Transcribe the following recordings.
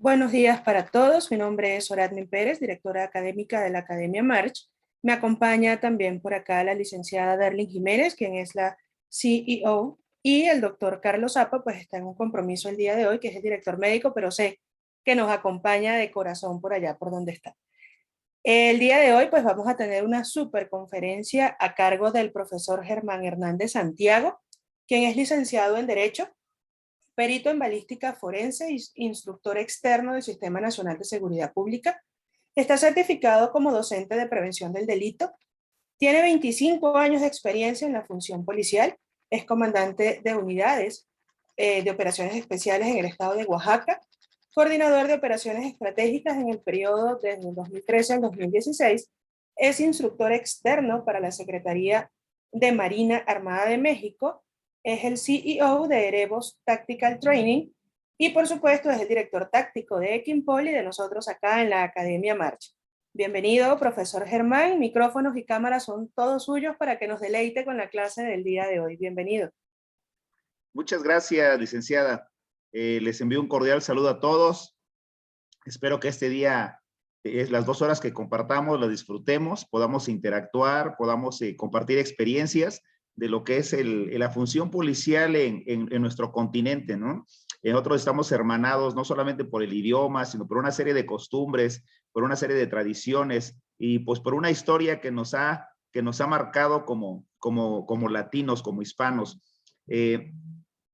Buenos días para todos. Mi nombre es Oradni Pérez, directora académica de la Academia March. Me acompaña también por acá la licenciada Darlene Jiménez, quien es la CEO, y el doctor Carlos Zapa, pues está en un compromiso el día de hoy, que es el director médico, pero sé que nos acompaña de corazón por allá, por donde está. El día de hoy, pues vamos a tener una super conferencia a cargo del profesor Germán Hernández Santiago, quien es licenciado en Derecho, perito en balística forense y instructor externo del Sistema Nacional de Seguridad Pública. Está certificado como docente de prevención del delito. Tiene 25 años de experiencia en la función policial. Es comandante de unidades de operaciones especiales en el estado de Oaxaca, coordinador de operaciones estratégicas en el periodo desde el 2013 al 2016. Es instructor externo para la Secretaría de Marina Armada de México. Es el CEO de Erebos Tactical Training y por supuesto es el director táctico de Equimpol y de nosotros acá en la Academia March. Bienvenido, profesor Germán. Micrófonos y cámaras son todos suyos para que nos deleite con la clase del día de hoy. Bienvenido. Muchas gracias, licenciada. Les envío un cordial saludo a todos. Espero que este día, las 2 horas que compartamos, las disfrutemos, podamos interactuar, podamos compartir experiencias de lo que es la función policial en nuestro continente, ¿no? Nosotros estamos hermanados no solamente por el idioma, sino por una serie de costumbres, por una serie de tradiciones y pues por una historia que nos ha marcado como latinos, como hispanos. En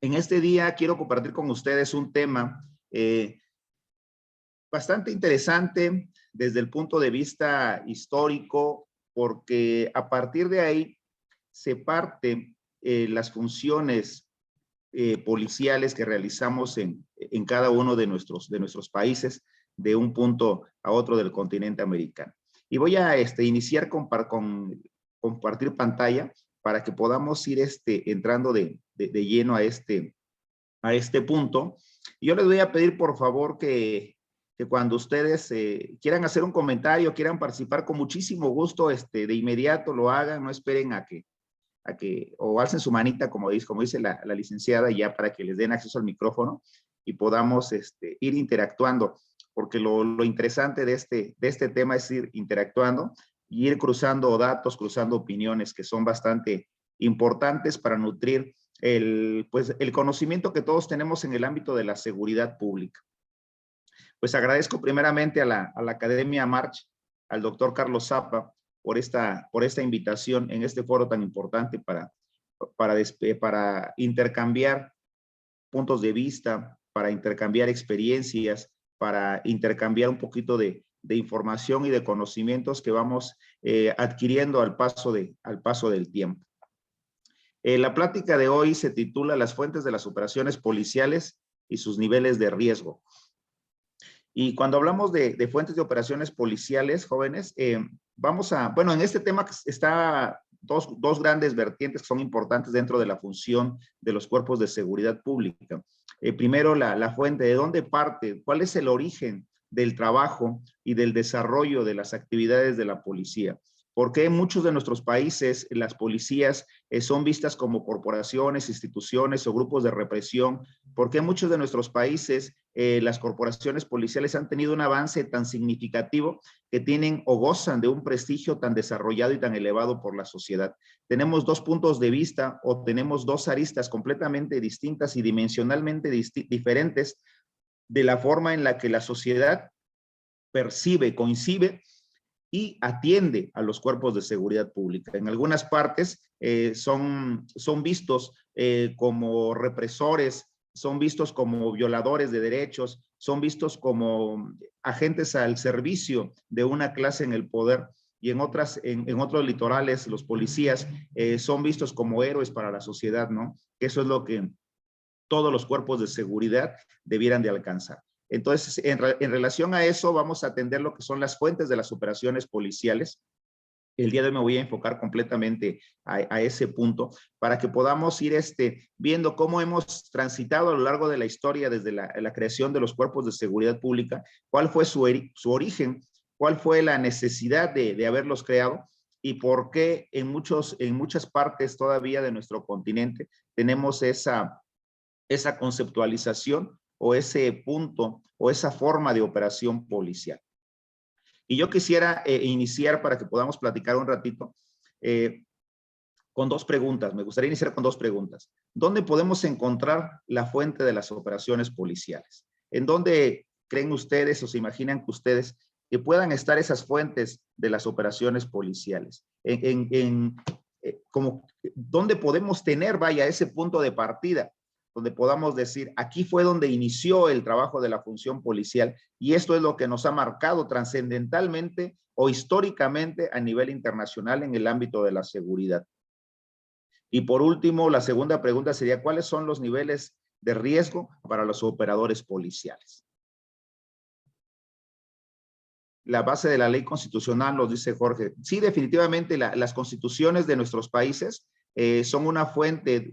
este día quiero compartir con ustedes un tema bastante interesante desde el punto de vista histórico, porque a partir de ahí se parte las funciones policiales que realizamos en cada uno de nuestros países, de un punto a otro del continente americano. Y voy a iniciar con compartir pantalla para que podamos ir entrando de lleno a este punto. Y yo les voy a pedir, por favor, que cuando ustedes quieran hacer un comentario, quieran participar, con muchísimo gusto, de inmediato lo hagan, no esperen a que o alcen su manita, como dice la licenciada, ya para que les den acceso al micrófono y podamos ir interactuando, porque lo interesante de este tema es ir interactuando y ir cruzando datos, cruzando opiniones que son bastante importantes para nutrir el conocimiento que todos tenemos en el ámbito de la seguridad pública. Pues agradezco primeramente a la Academia March, al doctor Carlos Zapa, por esta invitación en este foro tan importante para intercambiar puntos de vista, para intercambiar experiencias, para intercambiar un poquito de información y de conocimientos que vamos adquiriendo al paso del tiempo. La plática de hoy se titula Las fuentes de las operaciones policiales y sus niveles de riesgo. Y cuando hablamos de fuentes de operaciones policiales, jóvenes, bueno, en este tema está dos grandes vertientes que son importantes dentro de la función de los cuerpos de seguridad pública. Primero, la fuente, ¿de dónde parte? ¿Cuál es el origen del trabajo y del desarrollo de las actividades de la policía? ¿Por qué en muchos de nuestros países las policías son vistas como corporaciones, instituciones o grupos de represión? ¿Por qué en muchos de nuestros países las corporaciones policiales han tenido un avance tan significativo que tienen o gozan de un prestigio tan desarrollado y tan elevado por la sociedad? Tenemos 2 puntos de vista o tenemos 2 aristas completamente distintas y dimensionalmente diferentes de la forma en la que la sociedad percibe, coincide y atiende a los cuerpos de seguridad pública. En algunas partes son vistos como represores, son vistos como violadores de derechos, son vistos como agentes al servicio de una clase en el poder, y en otros litorales los policías son vistos como héroes para la sociedad, ¿no? Eso es lo que todos los cuerpos de seguridad debieran de alcanzar. Entonces, en relación a eso, vamos a atender lo que son las fuentes de las operaciones policiales. El día de hoy me voy a enfocar completamente a ese punto para que podamos ir viendo cómo hemos transitado a lo largo de la historia desde la creación de los cuerpos de seguridad pública, cuál fue su origen, cuál fue la necesidad de haberlos creado y por qué en muchas partes todavía de nuestro continente tenemos esa conceptualización o ese punto o esa forma de operación policial. Y yo quisiera iniciar para que podamos platicar un ratito con dos preguntas. Me gustaría iniciar con dos preguntas. ¿Dónde podemos encontrar la fuente de las operaciones policiales? ¿En dónde creen ustedes o se imaginan que ustedes que puedan estar esas fuentes de las operaciones policiales? ¿Dónde podemos tener, vaya, ese punto de partida? Donde podamos decir, aquí fue donde inició el trabajo de la función policial y esto es lo que nos ha marcado trascendentalmente o históricamente a nivel internacional en el ámbito de la seguridad. Y por último, la segunda pregunta sería, ¿cuáles son los niveles de riesgo para los operadores policiales? La base de la ley constitucional, nos dice Jorge. Sí, definitivamente las constituciones de nuestros países son una fuente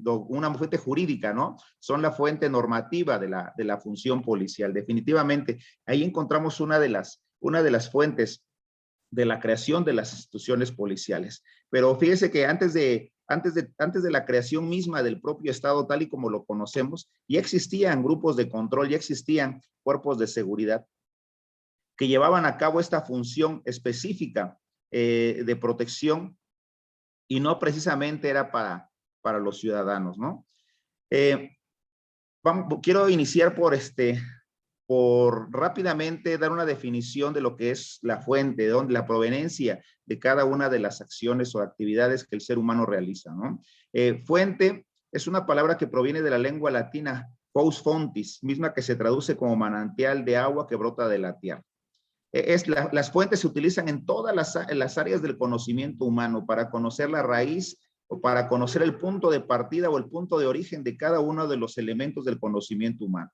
jurídica, ¿no? Son la fuente normativa de la función policial. Definitivamente, ahí encontramos una de las fuentes de la creación de las instituciones policiales. Pero fíjese que antes de la creación misma del propio Estado, tal y como lo conocemos, ya existían grupos de control, ya existían cuerpos de seguridad que llevaban a cabo esta función específica de protección y no precisamente era para los ciudadanos, ¿no? Quiero iniciar por rápidamente dar una definición de lo que es la fuente, la proveniencia de cada una de las acciones o actividades que el ser humano realiza, ¿no? Fuente es una palabra que proviene de la lengua latina fous fontis, misma que se traduce como manantial de agua que brota de la tierra. Las fuentes se utilizan en todas las áreas del conocimiento humano para conocer la raíz o para conocer el punto de partida o el punto de origen de cada uno de los elementos del conocimiento humano.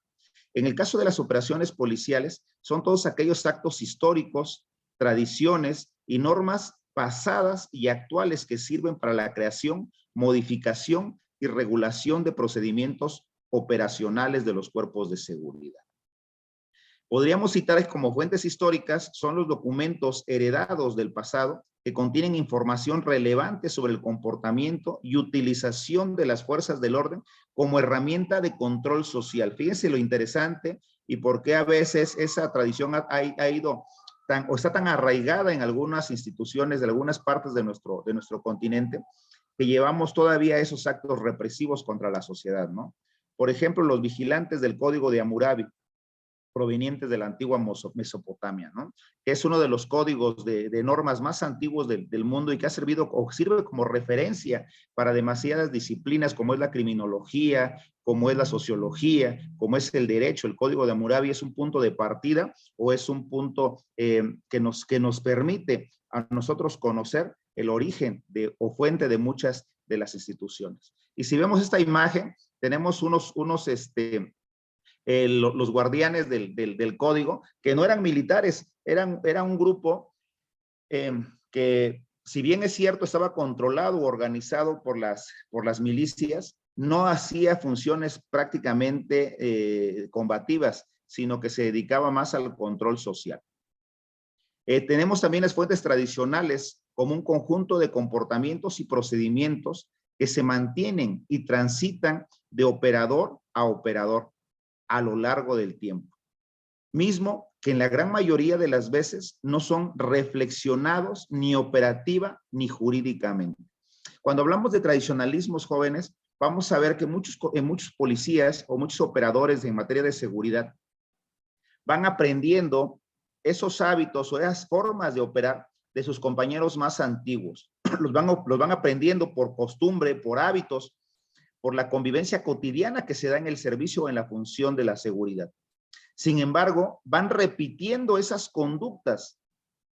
En el caso de las operaciones policiales, son todos aquellos actos históricos, tradiciones y normas pasadas y actuales que sirven para la creación, modificación y regulación de procedimientos operacionales de los cuerpos de seguridad. Podríamos citar como fuentes históricas son los documentos heredados del pasado que contienen información relevante sobre el comportamiento y utilización de las fuerzas del orden como herramienta de control social. Fíjense lo interesante y por qué a veces esa tradición ha ido o está tan arraigada en algunas instituciones de algunas partes de nuestro continente que llevamos todavía esos actos represivos contra la sociedad, ¿no? Por ejemplo, los vigilantes del Código de Hammurabi, provenientes de la antigua Mesopotamia, ¿no? Es uno de los códigos de normas más antiguos del mundo y que ha servido o sirve como referencia para demasiadas disciplinas como es la criminología, como es la sociología, como es el derecho. El Código de Hammurabi es un punto de partida o es un punto que nos permite a nosotros conocer el origen o fuente de muchas de las instituciones. Y si vemos esta imagen, tenemos los guardianes del código, que no eran militares, era un grupo que, si bien es cierto, estaba controlado o organizado por las milicias, no hacía funciones prácticamente combativas, sino que se dedicaba más al control social. Tenemos también las fuentes tradicionales como un conjunto de comportamientos y procedimientos que se mantienen y transitan de operador a operador a lo largo del tiempo, mismo que en la gran mayoría de las veces no son reflexionados ni operativa ni jurídicamente. Cuando hablamos de tradicionalismos, jóvenes, vamos a ver que muchos policías o muchos operadores en materia de seguridad van aprendiendo esos hábitos o esas formas de operar de sus compañeros más antiguos. Los van aprendiendo por costumbre, por hábitos, por la convivencia cotidiana que se da en el servicio o en la función de la seguridad. Sin embargo, van repitiendo esas conductas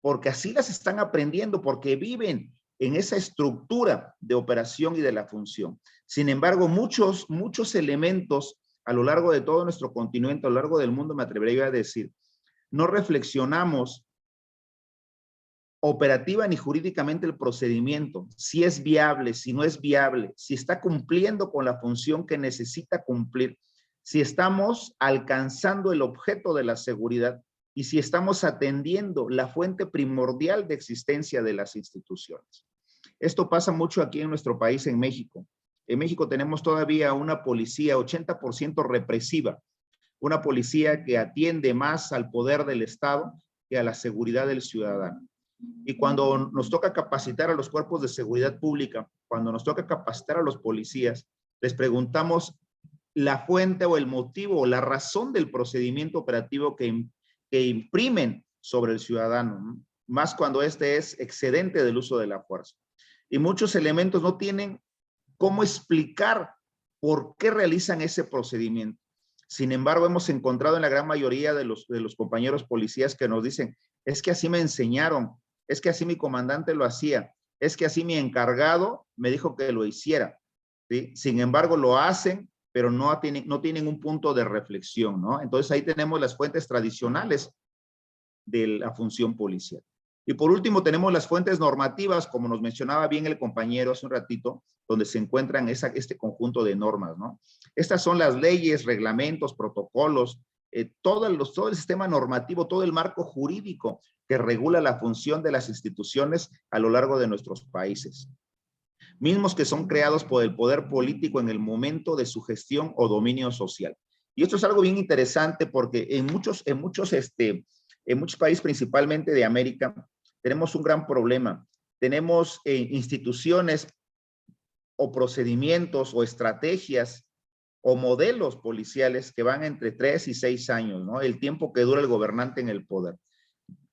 porque así las están aprendiendo, porque viven en esa estructura de operación y de la función. Sin embargo, muchos elementos a lo largo de todo nuestro continente, a lo largo del mundo, me atrevería a decir, no reflexionamos operativa ni jurídicamente el procedimiento, si es viable, si no es viable, si está cumpliendo con la función que necesita cumplir, si estamos alcanzando el objeto de la seguridad y si estamos atendiendo la fuente primordial de existencia de las instituciones. Esto pasa mucho aquí en nuestro país, en México. En México tenemos todavía una policía 80% represiva, una policía que atiende más al poder del Estado que a la seguridad del ciudadano. Y cuando nos toca capacitar a los cuerpos de seguridad pública, cuando nos toca capacitar a los policías, les preguntamos la fuente o el motivo o la razón del procedimiento operativo que imprimen sobre el ciudadano, ¿no? Más cuando este es excedente del uso de la fuerza. Y muchos elementos no tienen cómo explicar por qué realizan ese procedimiento. Sin embargo, hemos encontrado en la gran mayoría de los compañeros policías que nos dicen, es que así me enseñaron, es que así mi comandante lo hacía, es que así mi encargado me dijo que lo hiciera, ¿sí? Sin embargo, lo hacen, pero no tienen un punto de reflexión, ¿no? Entonces ahí tenemos las fuentes tradicionales de la función policial. Y por último tenemos las fuentes normativas, como nos mencionaba bien el compañero hace un ratito, donde se encuentran este conjunto de normas, ¿no? Estas son las leyes, reglamentos, protocolos, todo el sistema normativo, todo el marco jurídico que regula la función de las instituciones a lo largo de nuestros países. Mismos que son creados por el poder político en el momento de su gestión o dominio social. Y esto es algo bien interesante porque en muchos países, principalmente de América, tenemos un gran problema. Tenemos instituciones o procedimientos o estrategias o modelos policiales que van entre 3 y 6 años, ¿no? El tiempo que dura el gobernante en el poder.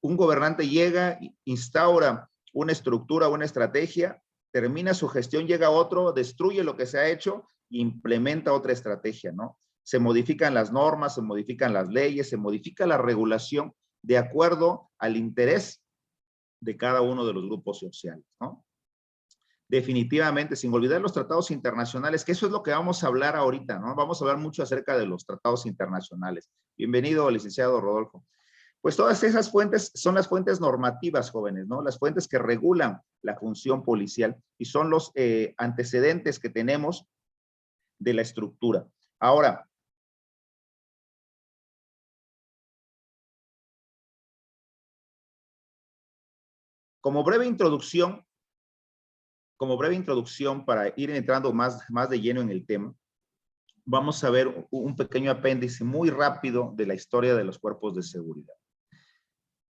Un gobernante llega, instaura una estructura, una estrategia, termina su gestión, llega otro, destruye lo que se ha hecho e implementa otra estrategia, ¿no? Se modifican las normas, se modifican las leyes, se modifica la regulación de acuerdo al interés de cada uno de los grupos sociales, ¿no? Definitivamente, sin olvidar los tratados internacionales, que eso es lo que vamos a hablar ahorita, ¿no? Vamos a hablar mucho acerca de los tratados internacionales. Bienvenido, licenciado Rodolfo. Pues todas esas fuentes son las fuentes normativas, jóvenes, ¿no? Las fuentes que regulan la función policial y son los antecedentes que tenemos de la estructura. Ahora, como breve introducción para ir entrando más de lleno en el tema, vamos a ver un pequeño apéndice muy rápido de la historia de los cuerpos de seguridad.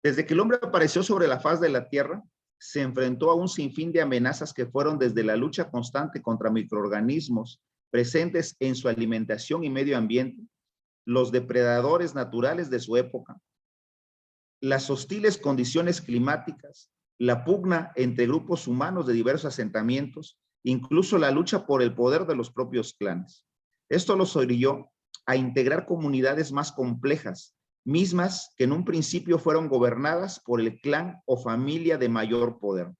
Desde que el hombre apareció sobre la faz de la Tierra, se enfrentó a un sinfín de amenazas que fueron desde la lucha constante contra microorganismos presentes en su alimentación y medio ambiente, los depredadores naturales de su época, las hostiles condiciones climáticas, la pugna entre grupos humanos de diversos asentamientos, incluso la lucha por el poder de los propios clanes. Esto los orilló a integrar comunidades más complejas, mismas que en un principio fueron gobernadas por el clan o familia de mayor poder,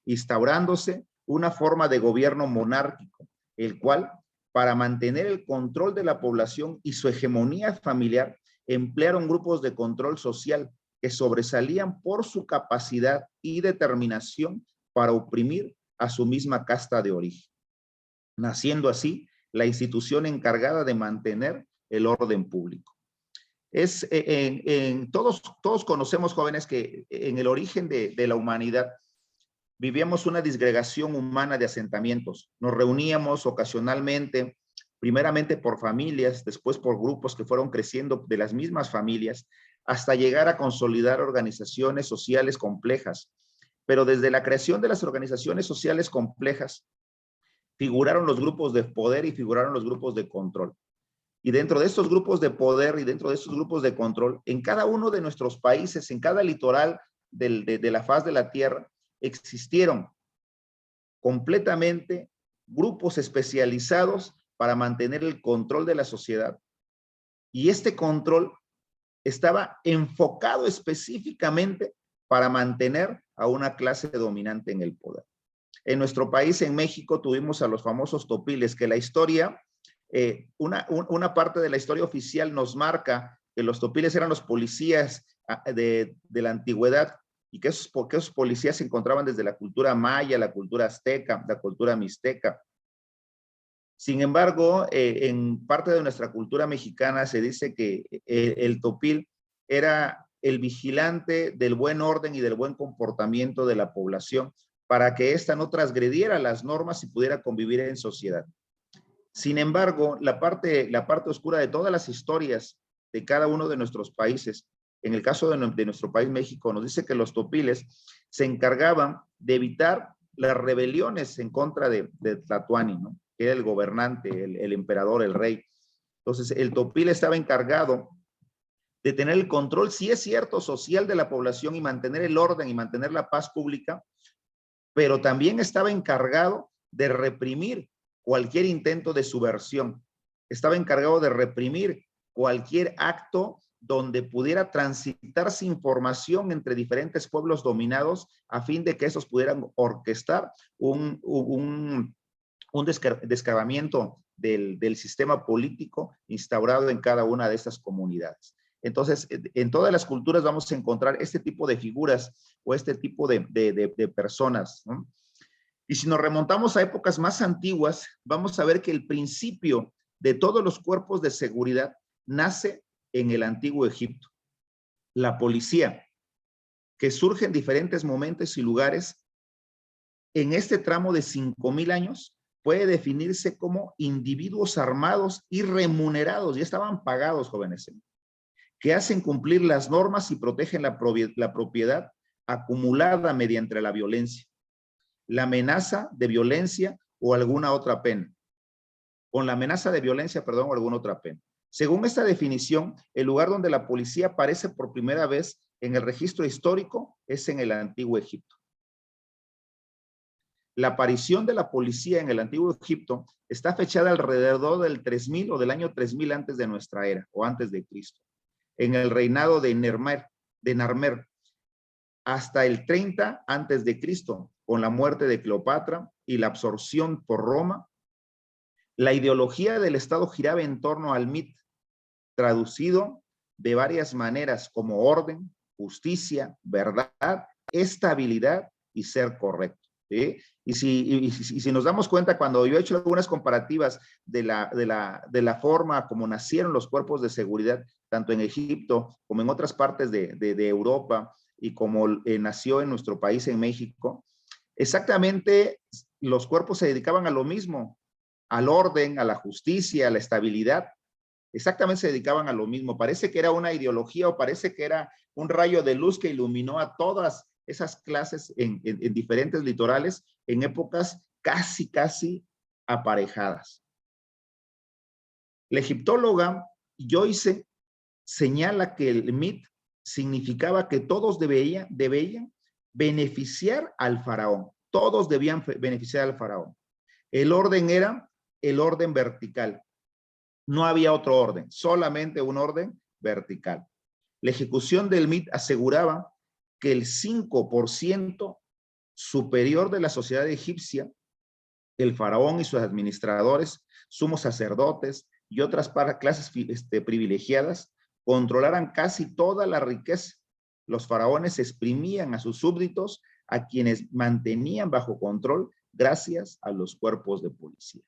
instaurándose una forma de gobierno monárquico, el cual, para mantener el control de la población y su hegemonía familiar, emplearon grupos de control social que sobresalían por su capacidad y determinación para oprimir a su misma casta de origen, naciendo así la institución encargada de mantener el orden público. Todos conocemos, jóvenes, que en el origen de la humanidad vivíamos una disgregación humana de asentamientos. Nos reuníamos ocasionalmente, primeramente por familias, después por grupos que fueron creciendo de las mismas familias, hasta llegar a consolidar organizaciones sociales complejas. Pero desde la creación de las organizaciones sociales complejas, figuraron los grupos de poder y figuraron los grupos de control. Y dentro de estos grupos de poder y dentro de estos grupos de control, en cada uno de nuestros países, en cada litoral de la faz de la Tierra, existieron completamente grupos especializados para mantener el control de la sociedad. Y este control estaba enfocado específicamente para mantener a una clase dominante en el poder. En nuestro país, en México, tuvimos a los famosos topiles, que la historia, una parte de la historia oficial nos marca que los topiles eran los policías de la antigüedad y que esos policías se encontraban desde la cultura maya, la cultura azteca, la cultura mixteca. Sin embargo, en parte de nuestra cultura mexicana se dice que el topil era el vigilante del buen orden y del buen comportamiento de la población para que ésta no transgrediera las normas y pudiera convivir en sociedad. Sin embargo, la parte oscura de todas las historias de cada uno de nuestros países. En el caso de nuestro país, México, nos dice que los topiles se encargaban de evitar las rebeliones en contra de Tlatoani, ¿no? Que era el gobernante, el emperador, el rey. Entonces, el topil estaba encargado de tener el control, sí es cierto, social de la población y mantener el orden y mantener la paz pública, pero también estaba encargado de reprimir cualquier intento de subversión. Estaba encargado de reprimir cualquier acto donde pudiera transitarse información entre diferentes pueblos dominados a fin de que esos pudieran orquestar un descargamiento del sistema político instaurado en cada una de estas comunidades. Entonces, en todas las culturas vamos a encontrar este tipo de figuras o este tipo de personas, ¿no? Y si nos remontamos a épocas más antiguas, vamos a ver que el principio de todos los cuerpos de seguridad nace en el antiguo Egipto. La policía, que surge en diferentes momentos y lugares, en este tramo de 5,000 años, puede definirse como individuos armados y remunerados, ya estaban pagados, jóvenes, que hacen cumplir las normas y protegen la propiedad acumulada mediante la violencia, la amenaza de violencia o alguna otra pena. Con la amenaza de violencia, perdón, o alguna otra pena. Según esta definición, el lugar donde la policía aparece por primera vez en el registro histórico es en el Antiguo Egipto. La aparición de la policía en el Antiguo Egipto está fechada alrededor del 3000 o del año 3000 antes de nuestra era o antes de Cristo, en el reinado de Narmer, hasta el 30 antes de Cristo, con la muerte de Cleopatra y la absorción por Roma. La ideología del Estado giraba en torno al MIT, traducido de varias maneras como orden, justicia, verdad, estabilidad y ser correcto. ¿Sí? Y si nos damos cuenta, cuando yo he hecho algunas comparativas de la forma como nacieron los cuerpos de seguridad, tanto en Egipto como en otras partes de Europa, y como nació en nuestro país, en México, exactamente los cuerpos se dedicaban a lo mismo, al orden, a la justicia, a la estabilidad. Exactamente se dedicaban a lo mismo. Parece que era una ideología o parece que era un rayo de luz que iluminó a todas esas clases en diferentes litorales en épocas casi aparejadas. La egiptóloga Joyce señala que el MIT significaba que todos debían beneficiar al faraón. Todos debían beneficiar al faraón. El orden era el orden vertical. No había otro orden, solamente un orden vertical. La ejecución del MIT aseguraba que el 5% superior de la sociedad egipcia, el faraón y sus administradores, sumos sacerdotes y otras clases privilegiadas, controlaran casi toda la riqueza. Los faraones exprimían a sus súbditos, a quienes mantenían bajo control gracias a los cuerpos de policía.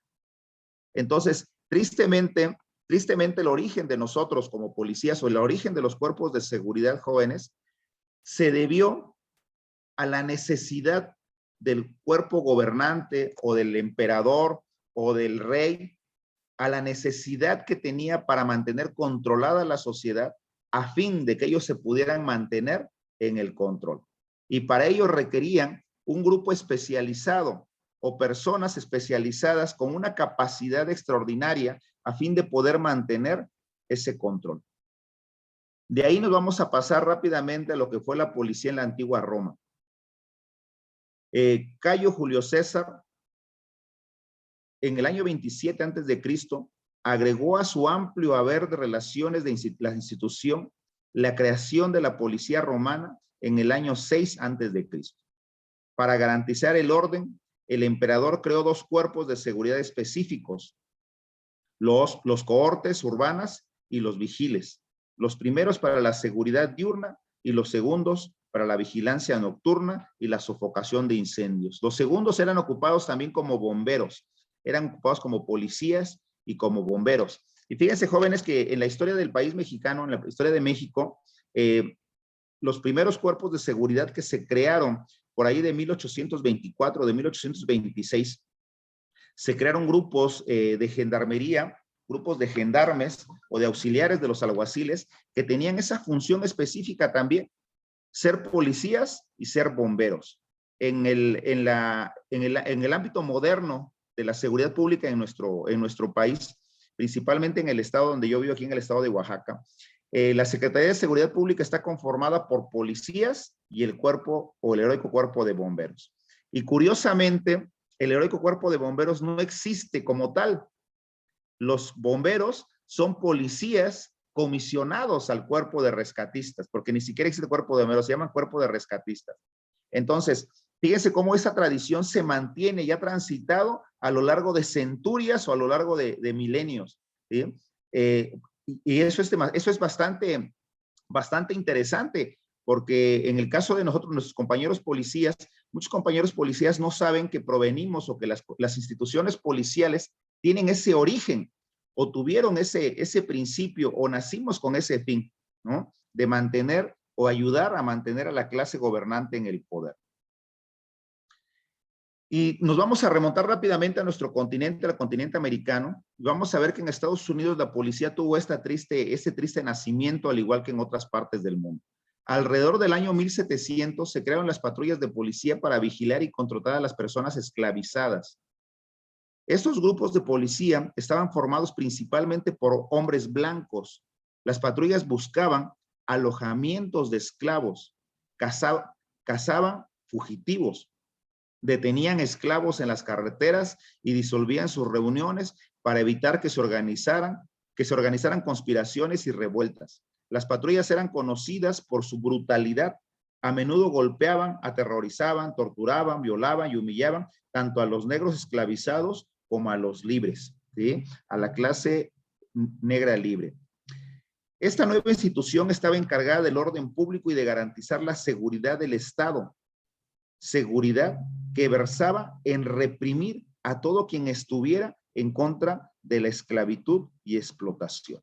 Entonces, tristemente el origen de nosotros como policías o el origen de los cuerpos de seguridad jóvenes se debió a la necesidad del cuerpo gobernante o del emperador o del rey, a la necesidad que tenía para mantener controlada la sociedad a fin de que ellos se pudieran mantener en el control. Y para ello requerían un grupo especializado o personas especializadas con una capacidad extraordinaria a fin de poder mantener ese control. De ahí nos vamos a pasar rápidamente a lo que fue la policía en la antigua Roma. Cayo Julio César, en el año 27 antes de Cristo, agregó a su amplio haber de relaciones de la institución la creación de la policía romana en el año 6 antes de Cristo. Para garantizar el orden, el emperador creó dos cuerpos de seguridad específicos, los cohortes urbanas y los vigiles. Los primeros para la seguridad diurna y los segundos para la vigilancia nocturna y la sofocación de incendios. Los segundos eran ocupados también como bomberos, eran ocupados como policías y como bomberos. Y fíjense, jóvenes, que en la historia del país mexicano, en la historia de México, los primeros cuerpos de seguridad que se crearon por ahí de 1824, de 1826, se crearon grupos de gendarmería grupos de gendarmes o de auxiliares de los alguaciles que tenían esa función específica también, ser policías y ser bomberos. En el ámbito moderno de la seguridad pública en nuestro país, principalmente en el estado donde yo vivo, aquí en el estado de Oaxaca, la Secretaría de Seguridad Pública está conformada por policías y el cuerpo o el heroico cuerpo de bomberos. Y curiosamente, el heroico cuerpo de bomberos no existe como tal. Los bomberos son policías comisionados al cuerpo de rescatistas, porque ni siquiera existe cuerpo de bomberos, se llaman cuerpo de rescatistas. Entonces, fíjense cómo esa tradición se mantiene y ha transitado a lo largo de centurias o a lo largo de milenios, ¿sí? Y eso es bastante interesante, porque en el caso de nosotros, nuestros compañeros policías, muchos compañeros policías no saben que provenimos o que las instituciones policiales tienen ese origen o tuvieron ese principio o nacimos con ese fin, ¿no? De mantener o ayudar a mantener a la clase gobernante en el poder. Y nos vamos a remontar rápidamente a nuestro continente, al continente americano, y vamos a ver que en Estados Unidos la policía tuvo este triste nacimiento, al igual que en otras partes del mundo. Alrededor del año 1700 se crearon las patrullas de policía para vigilar y controlar a las personas esclavizadas. Estos grupos de policía estaban formados principalmente por hombres blancos. Las patrullas buscaban alojamientos de esclavos, cazaban fugitivos, detenían esclavos en las carreteras y disolvían sus reuniones para evitar que se organizaran conspiraciones y revueltas. Las patrullas eran conocidas por su brutalidad. A menudo golpeaban, aterrorizaban, torturaban, violaban y humillaban tanto a los negros esclavizados como a los libres, ¿sí? A la clase negra libre. Esta nueva institución estaba encargada del orden público y de garantizar la seguridad del Estado. Seguridad que versaba en reprimir a todo quien estuviera en contra de la esclavitud y explotación.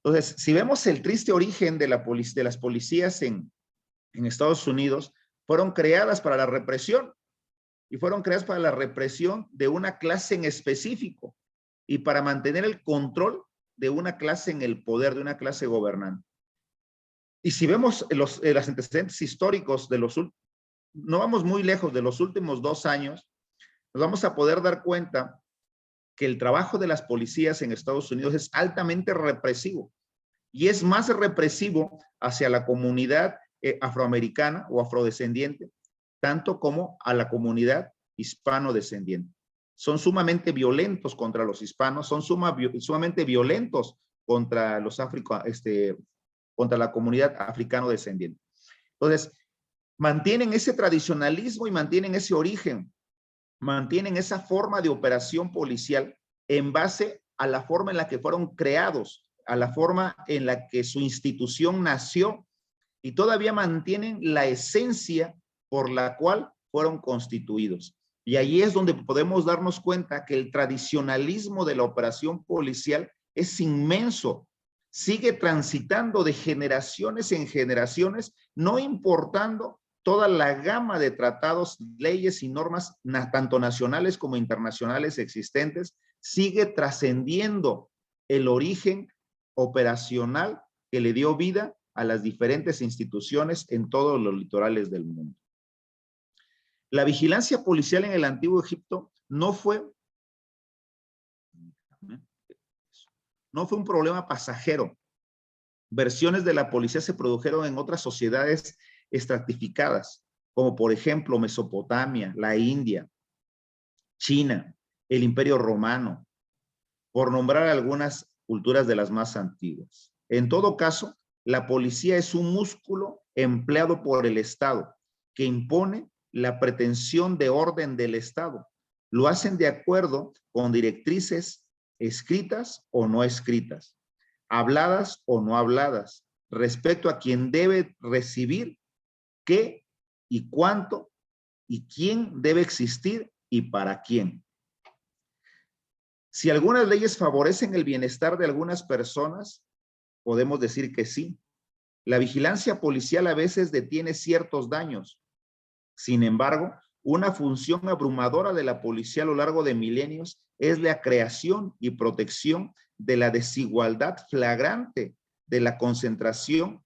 Entonces, si vemos el triste origen de las policías en Estados Unidos, fueron creadas para la represión y fueron creadas para la represión de una clase en específico y para mantener el control de una clase en el poder, de una clase gobernante. Y si vemos los antecedentes históricos no vamos muy lejos de los últimos 2 años, nos vamos a poder dar cuenta que el trabajo de las policías en Estados Unidos es altamente represivo y es más represivo hacia la comunidad afroamericana o afrodescendiente, tanto como a la comunidad hispano-descendiente. Son sumamente violentos contra los hispanos, son sumamente violentos contra contra la comunidad africano-descendiente. Entonces, mantienen ese tradicionalismo y mantienen ese origen, mantienen esa forma de operación policial en base a la forma en la que fueron creados, a la forma en la que su institución nació y todavía mantienen la esencia por la cual fueron constituidos. Y ahí es donde podemos darnos cuenta que el tradicionalismo de la operación policial es inmenso, sigue transitando de generaciones en generaciones, no importando toda la gama de tratados, leyes y normas, tanto nacionales como internacionales existentes, sigue trascendiendo el origen operacional que le dio vida a las diferentes instituciones en todos los litorales del mundo. La vigilancia policial en el Antiguo Egipto no fue un problema pasajero. Versiones de la policía se produjeron en otras sociedades estratificadas, como por ejemplo Mesopotamia, la India, China, el Imperio Romano, por nombrar algunas culturas de las más antiguas. En todo caso, la policía es un músculo empleado por el Estado que impone la pretensión de orden del Estado. Lo hacen de acuerdo con directrices escritas o no escritas, habladas o no habladas, respecto a quién debe recibir qué y cuánto y quién debe existir y para quién. Si algunas leyes favorecen el bienestar de algunas personas, podemos decir que sí. La vigilancia policial a veces detiene ciertos daños. Sin embargo, una función abrumadora de la policía a lo largo de milenios es la creación y protección de la desigualdad flagrante de la concentración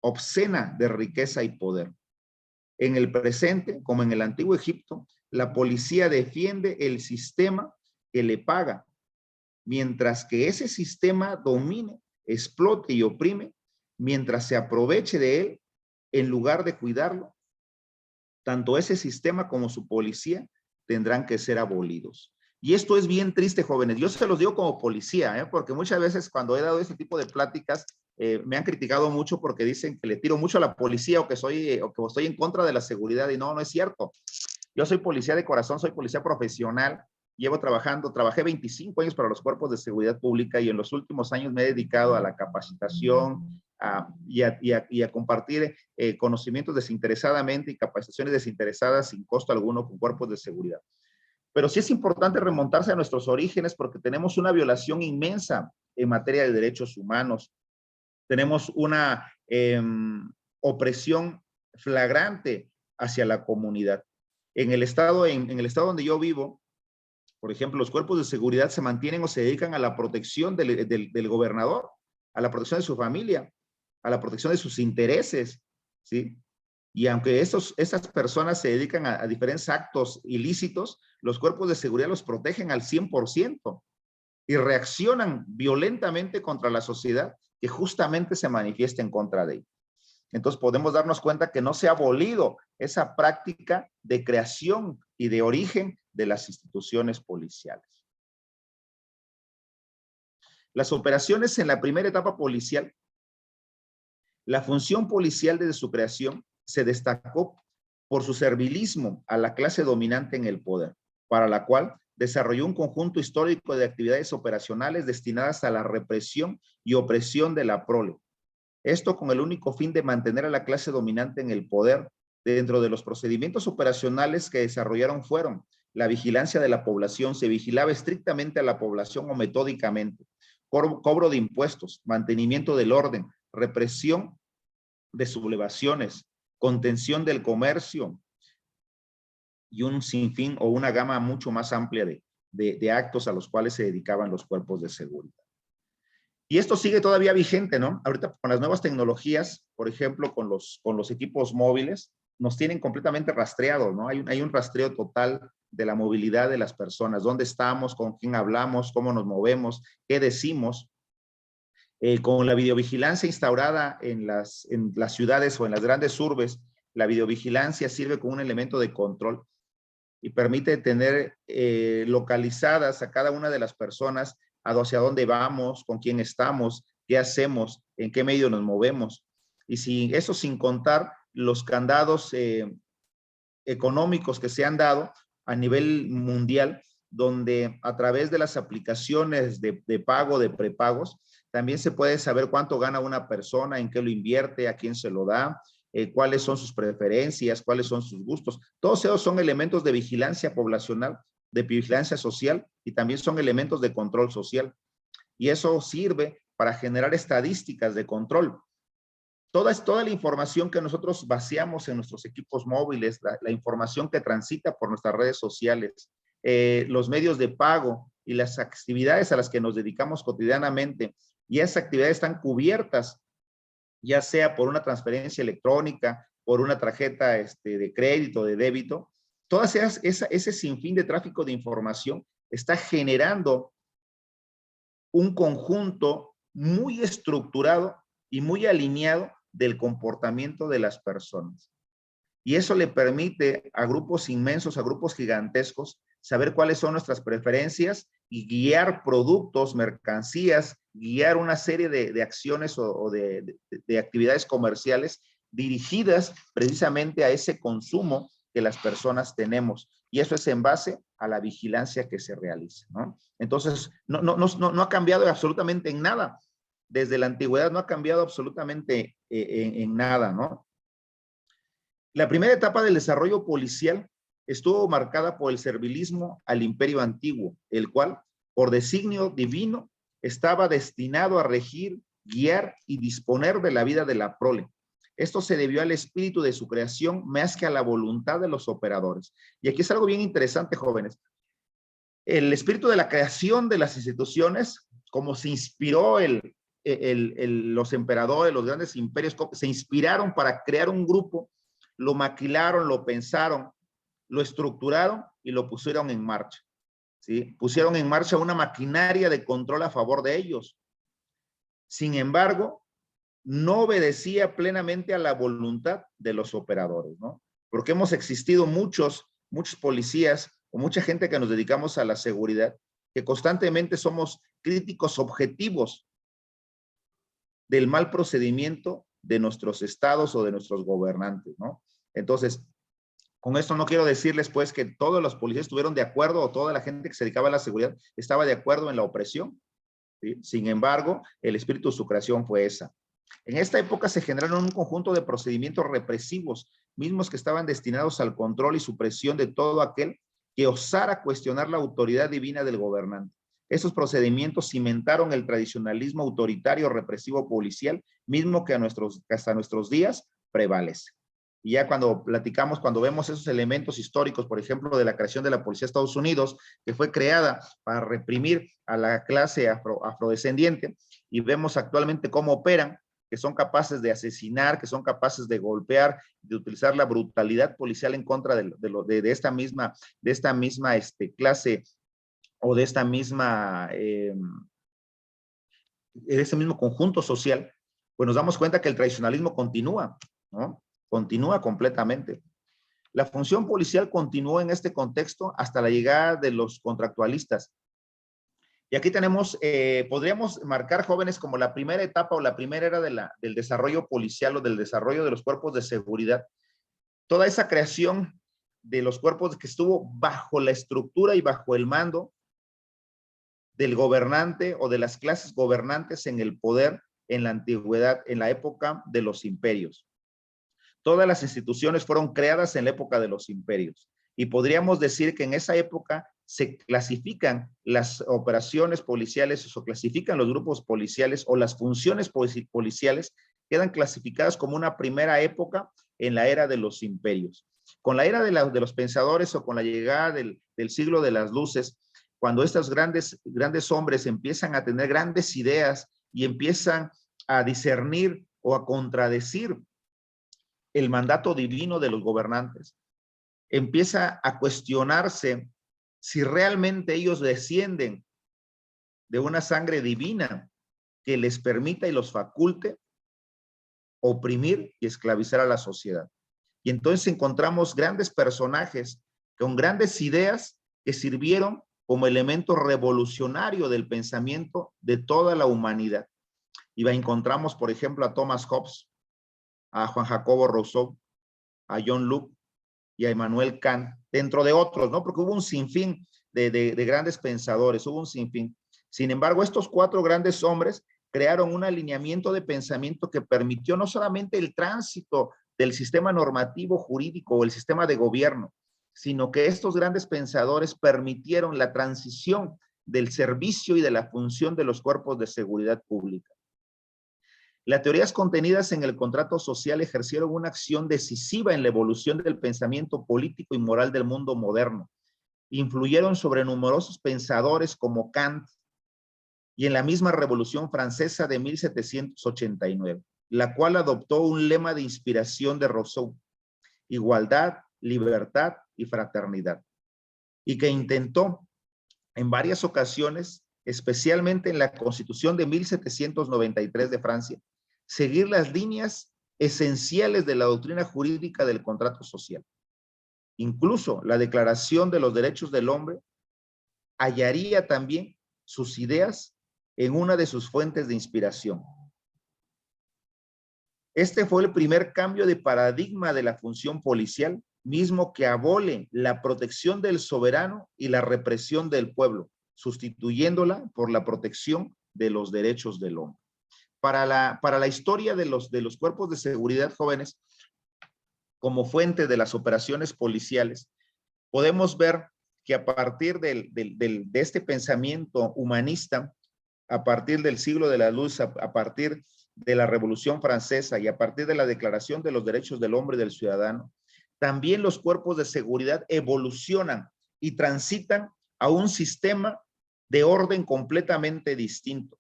obscena de riqueza y poder. En el presente, como en el antiguo Egipto, la policía defiende el sistema que le paga, mientras que ese sistema domine, explote y oprime, mientras se aproveche de él, en lugar de cuidarlo, tanto ese sistema como su policía tendrán que ser abolidos. Y esto es bien triste, jóvenes. Yo se los digo como policía, porque muchas veces cuando he dado este tipo de pláticas, me han criticado mucho porque dicen que le tiro mucho a la policía o que estoy en contra de la seguridad, y no, no es cierto. Yo soy policía de corazón, soy policía profesional, trabajé 25 años para los cuerpos de seguridad pública y en los últimos años me he dedicado a la capacitación y a compartir conocimientos desinteresadamente y capacitaciones desinteresadas sin costo alguno con cuerpos de seguridad. Pero sí es importante remontarse a nuestros orígenes porque tenemos una violación inmensa en materia de derechos humanos. Tenemos una opresión flagrante hacia la comunidad. En el estado donde yo vivo, por ejemplo, los cuerpos de seguridad se mantienen o se dedican a la protección del gobernador, a la protección de su familia, a la protección de sus intereses, ¿sí? Y aunque esas personas se dedican a diferentes actos ilícitos, los cuerpos de seguridad los protegen al 100% y reaccionan violentamente contra la sociedad que justamente se manifiesta en contra de ellos. Entonces podemos darnos cuenta que no se ha abolido esa práctica de creación y de origen de las instituciones policiales. Las operaciones en la primera etapa policial, la función policial desde su creación se destacó por su servilismo a la clase dominante en el poder, para la cual desarrolló un conjunto histórico de actividades operacionales destinadas a la represión y opresión de la prole. Esto con el único fin de mantener a la clase dominante en el poder. Dentro de los procedimientos operacionales que desarrollaron fueron la vigilancia de la población, se vigilaba estrictamente a la población o metódicamente, cobro de impuestos, mantenimiento del orden, represión de sublevaciones, contención del comercio y un sinfín o una gama mucho más amplia de actos a los cuales se dedicaban los cuerpos de seguridad. Y esto sigue todavía vigente, ¿no? Ahorita con las nuevas tecnologías, por ejemplo, con los equipos móviles, nos tienen completamente rastreados, ¿no? Hay un rastreo total de la movilidad de las personas, dónde estamos, con quién hablamos, cómo nos movemos, qué decimos. Con la videovigilancia instaurada en las ciudades o en las grandes urbes, la videovigilancia sirve como un elemento de control y permite tener localizadas a cada una de las personas hacia dónde vamos, con quién estamos, qué hacemos, en qué medio nos movemos. Y eso sin contar los candados económicos que se han dado a nivel mundial, donde a través de las aplicaciones de pago, de prepagos, también se puede saber cuánto gana una persona, en qué lo invierte, a quién se lo da, cuáles son sus preferencias, cuáles son sus gustos. Todos esos son elementos de vigilancia poblacional, de vigilancia social y también son elementos de control social. Y eso sirve para generar estadísticas de control. Toda la información que nosotros vaciamos en nuestros equipos móviles, la información que transita por nuestras redes sociales, los medios de pago y las actividades a las que nos dedicamos cotidianamente, y esas actividades están cubiertas, ya sea por una transferencia electrónica, por una tarjeta de crédito, de débito, ese sinfín de tráfico de información está generando un conjunto muy estructurado y muy alineado del comportamiento de las personas. Y eso le permite a grupos inmensos, a grupos gigantescos, saber cuáles son nuestras preferencias y guiar productos, mercancías, guiar una serie de acciones o de actividades comerciales dirigidas precisamente a ese consumo que las personas tenemos. Y eso es en base a la vigilancia que se realiza, ¿no? Entonces, no ha cambiado absolutamente en nada. Desde la antigüedad no ha cambiado absolutamente en nada, ¿no? La primera etapa del desarrollo policial estuvo marcada por el servilismo al imperio antiguo, el cual, por designio divino, estaba destinado a regir, guiar y disponer de la vida de la prole. Esto se debió al espíritu de su creación más que a la voluntad de los operadores. Y aquí es algo bien interesante, jóvenes. El espíritu de la creación de las instituciones, como se inspiró los emperadores, los grandes imperios, se inspiraron para crear un grupo, lo maquilaron, lo pensaron, lo estructuraron y lo pusieron en marcha. ¿Sí? Pusieron en marcha una maquinaria de control a favor de ellos. Sin embargo, no obedecía plenamente a la voluntad de los operadores, ¿no? Porque hemos existido muchos policías o mucha gente que nos dedicamos a la seguridad, que constantemente somos críticos objetivos del mal procedimiento de nuestros estados o de nuestros gobernantes, ¿no? Entonces, con esto no quiero decirles pues que todos los policías estuvieron de acuerdo o toda la gente que se dedicaba a la seguridad estaba de acuerdo en la opresión, ¿sí? Sin embargo, el espíritu de su creación fue esa. En esta época se generaron un conjunto de procedimientos represivos, mismos que estaban destinados al control y supresión de todo aquel que osara cuestionar la autoridad divina del gobernante. Esos procedimientos cimentaron el tradicionalismo autoritario represivo policial, mismo que hasta nuestros días prevalece. Y ya cuando platicamos, cuando vemos esos elementos históricos, por ejemplo, de la creación de la Policía de Estados Unidos, que fue creada para reprimir a la clase afrodescendiente, y vemos actualmente cómo operan, que son capaces de asesinar, que son capaces de golpear, de utilizar la brutalidad policial en contra de esta misma clase o de esta misma, de ese mismo conjunto social, pues nos damos cuenta que el tradicionalismo continúa, ¿no? Continúa completamente. La función policial continuó en este contexto hasta la llegada de los contractualistas. Y aquí tenemos, podríamos marcar, jóvenes, como la primera etapa o la primera era del desarrollo policial o del desarrollo de los cuerpos de seguridad. Toda esa creación de los cuerpos que estuvo bajo la estructura y bajo el mando del gobernante o de las clases gobernantes en el poder en la antigüedad, en la época de los imperios. Todas las instituciones fueron creadas en la época de los imperios. Y podríamos decir que en esa época se clasifican las operaciones policiales o clasifican los grupos policiales o las funciones policiales, quedan clasificadas como una primera época en la era de los imperios. Con la era de los pensadores o con la llegada del siglo de las luces, cuando estos grandes hombres empiezan a tener grandes ideas y empiezan a discernir o a contradecir el mandato divino de los gobernantes, empieza a cuestionarse si realmente ellos descienden de una sangre divina que les permita y los faculte oprimir y esclavizar a la sociedad. Y entonces encontramos grandes personajes con grandes ideas que sirvieron como elemento revolucionario del pensamiento de toda la humanidad. Y encontramos, por ejemplo, a Thomas Hobbes, a Juan Jacobo Rousseau, a John Locke y a Immanuel Kant, dentro de otros, ¿no? Porque hubo un sinfín de grandes pensadores, hubo un sinfín. Sin embargo, estos cuatro grandes hombres crearon un alineamiento de pensamiento que permitió no solamente el tránsito del sistema normativo jurídico o el sistema de gobierno, sino que estos grandes pensadores permitieron la transición del servicio y de la función de los cuerpos de seguridad pública. Las teorías contenidas en el contrato social ejercieron una acción decisiva en la evolución del pensamiento político y moral del mundo moderno. Influyeron sobre numerosos pensadores como Kant y en la misma Revolución Francesa de 1789, la cual adoptó un lema de inspiración de Rousseau: igualdad, libertad y fraternidad, y que intentó en varias ocasiones, especialmente en la Constitución de 1793 de Francia, seguir las líneas esenciales de la doctrina jurídica del contrato social. Incluso la Declaración de los Derechos del Hombre hallaría también sus ideas en una de sus fuentes de inspiración. Este fue el primer cambio de paradigma de la función policial, mismo que abole la protección del soberano y la represión del pueblo, sustituyéndola por la protección de los derechos del hombre. Para la historia de los cuerpos de seguridad, jóvenes, como fuente de las operaciones policiales, podemos ver que a partir de este pensamiento humanista, a partir del siglo de la luz, a partir de la Revolución Francesa y a partir de la Declaración de los Derechos del Hombre y del Ciudadano, también los cuerpos de seguridad evolucionan y transitan a un sistema de orden completamente distinto.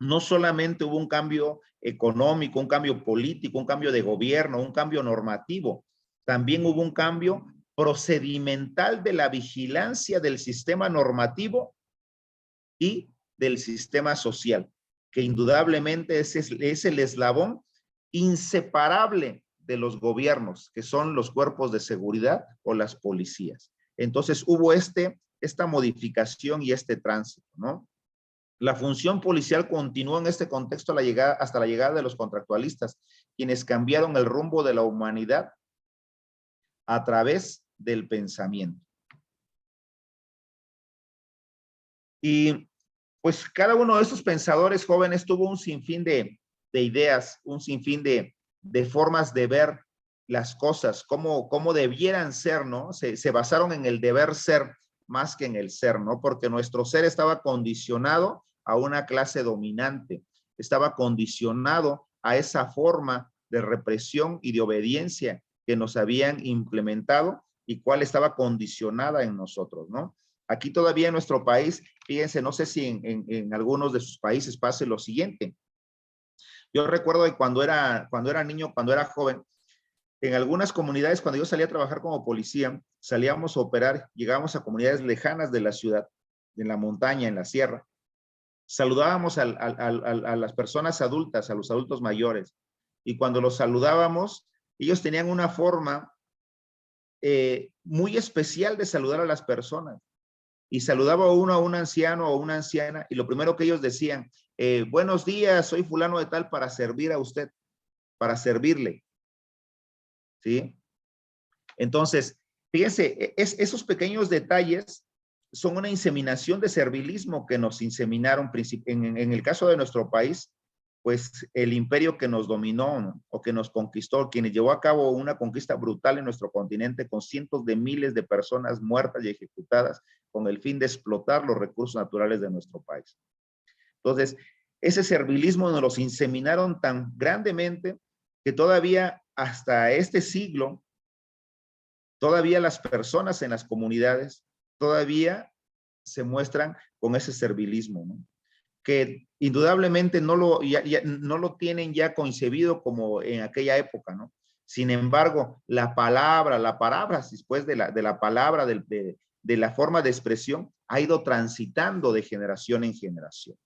No solamente hubo un cambio económico, un cambio político, un cambio de gobierno, un cambio normativo, también hubo un cambio procedimental de la vigilancia del sistema normativo y del sistema social, que indudablemente es el eslabón inseparable de los gobiernos, que son los cuerpos de seguridad o las policías. Entonces hubo esta modificación y este tránsito, ¿no? La función policial continuó en este contexto hasta la llegada de los contractualistas, quienes cambiaron el rumbo de la humanidad a través del pensamiento. Y pues cada uno de estos pensadores jóvenes tuvo un sinfín de ideas, un sinfín de formas de ver las cosas, cómo debieran ser, ¿no? Se basaron en el deber ser más que en el ser, ¿no? Porque nuestro ser estaba condicionado a una clase dominante, estaba condicionado a esa forma de represión y de obediencia que nos habían implementado y cuál estaba condicionada en nosotros, ¿no? Aquí todavía en nuestro país, fíjense, no sé si en algunos de sus países pase lo siguiente. Yo recuerdo que cuando era niño, cuando era joven, en algunas comunidades, cuando yo salía a trabajar como policía, salíamos a operar, llegábamos a comunidades lejanas de la ciudad, en la montaña, en la sierra. Saludábamos a las personas adultas, a los adultos mayores. Y cuando los saludábamos, ellos tenían una forma muy especial de saludar a las personas. Y saludaba uno a un anciano o una anciana y lo primero que ellos decían, buenos días, soy fulano de tal para servir a usted, para servirle. ¿Sí? Entonces, fíjense, esos pequeños detalles son una inseminación de servilismo que nos inseminaron en el caso de nuestro país, pues el imperio que nos dominó, ¿no? O que nos conquistó, quien llevó a cabo una conquista brutal en nuestro continente con cientos de miles de personas muertas y ejecutadas con el fin de explotar los recursos naturales de nuestro país. Entonces, ese servilismo nos los inseminaron tan grandemente que todavía hasta este siglo, todavía las personas en las comunidades todavía se muestran con ese servilismo, ¿no? Que indudablemente no lo tienen ya concebido como en aquella época, ¿no? Sin embargo, la palabra, después de la palabra, de la forma de expresión, ha ido transitando de generación en generación.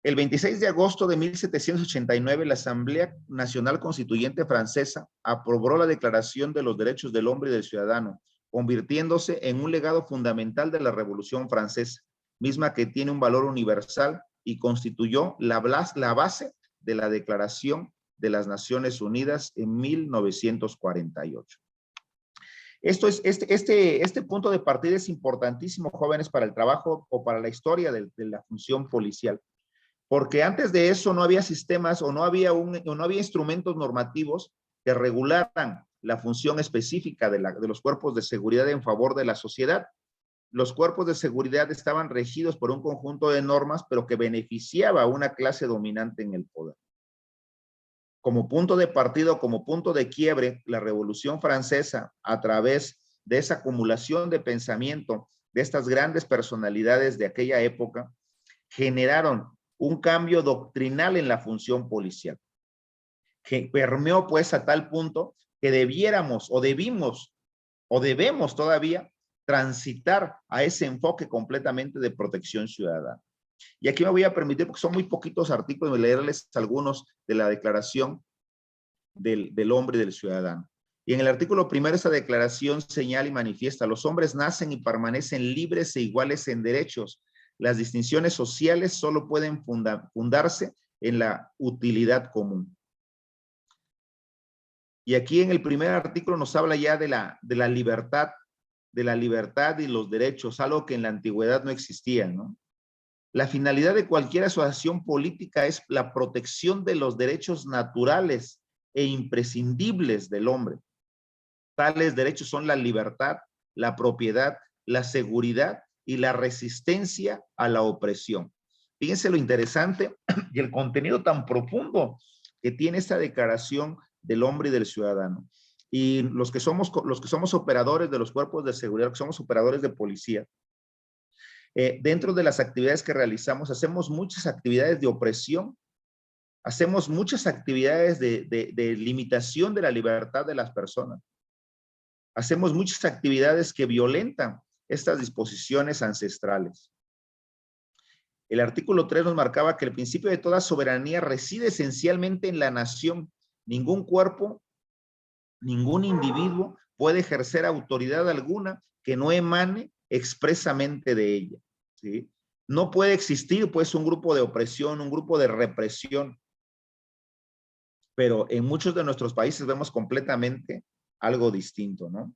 El 26 de agosto de 1789, la Asamblea Nacional Constituyente Francesa aprobó la Declaración de los Derechos del Hombre y del Ciudadano, convirtiéndose en un legado fundamental de la Revolución Francesa, misma que tiene un valor universal y constituyó la base de la Declaración de las Naciones Unidas en 1948. Este punto de partida es importantísimo, jóvenes, para el trabajo o para la historia de la función policial. Porque antes de eso no había sistemas o no había instrumentos normativos que regularan la función específica de los cuerpos de seguridad en favor de la sociedad. Los cuerpos de seguridad estaban regidos por un conjunto de normas, pero que beneficiaba a una clase dominante en el poder. Como punto de partida, como punto de quiebre, la Revolución Francesa, a través de esa acumulación de pensamiento de estas grandes personalidades de aquella época, generaron un cambio doctrinal en la función policial, que permeó pues a tal punto que debemos todavía transitar a ese enfoque completamente de protección ciudadana. Y aquí me voy a permitir, porque son muy poquitos artículos, leerles algunos de la Declaración del Hombre y del Ciudadano. Y en el artículo primero, esta declaración señala y manifiesta: los hombres nacen y permanecen libres e iguales en derechos. Las distinciones sociales solo pueden fundarse en la utilidad común. Y aquí en el primer artículo nos habla ya de la libertad y los derechos, algo que en la antigüedad no existía, ¿no? La finalidad de cualquier asociación política es la protección de los derechos naturales e imprescindibles del hombre. Tales derechos son la libertad, la propiedad, la seguridad y la resistencia a la opresión. Fíjense lo interesante y el contenido tan profundo que tiene esta Declaración del Hombre y del Ciudadano. y los que somos operadores de los cuerpos de seguridad, que somos operadores de policía, dentro de las actividades que realizamos, hacemos muchas actividades de opresión, hacemos muchas actividades de limitación de la libertad de las personas. Hacemos muchas actividades que violentan estas disposiciones ancestrales. El artículo 3 nos marcaba que el principio de toda soberanía reside esencialmente en la nación. Ningún cuerpo, ningún individuo puede ejercer autoridad alguna que no emane expresamente de ella, ¿sí? No puede existir, pues, un grupo de opresión, un grupo de represión, pero en muchos de nuestros países vemos completamente algo distinto, ¿no?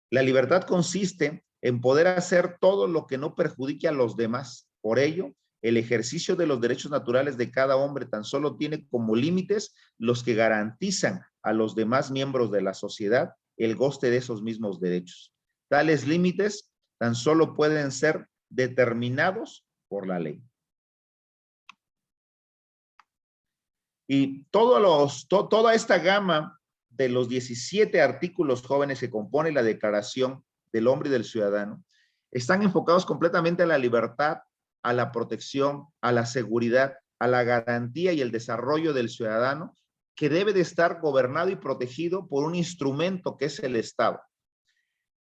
La libertad consiste en poder hacer todo lo que no perjudique a los demás. Por ello, el ejercicio de los derechos naturales de cada hombre tan solo tiene como límites los que garantizan a los demás miembros de la sociedad el goce de esos mismos derechos. Tales límites tan solo pueden ser determinados por la ley. Y toda esta gama de los 17 artículos jóvenes que compone la Declaración del Hombre y del Ciudadano están enfocados completamente a la libertad, a la protección, a la seguridad, a la garantía y el desarrollo del ciudadano, que debe de estar gobernado y protegido por un instrumento que es el Estado.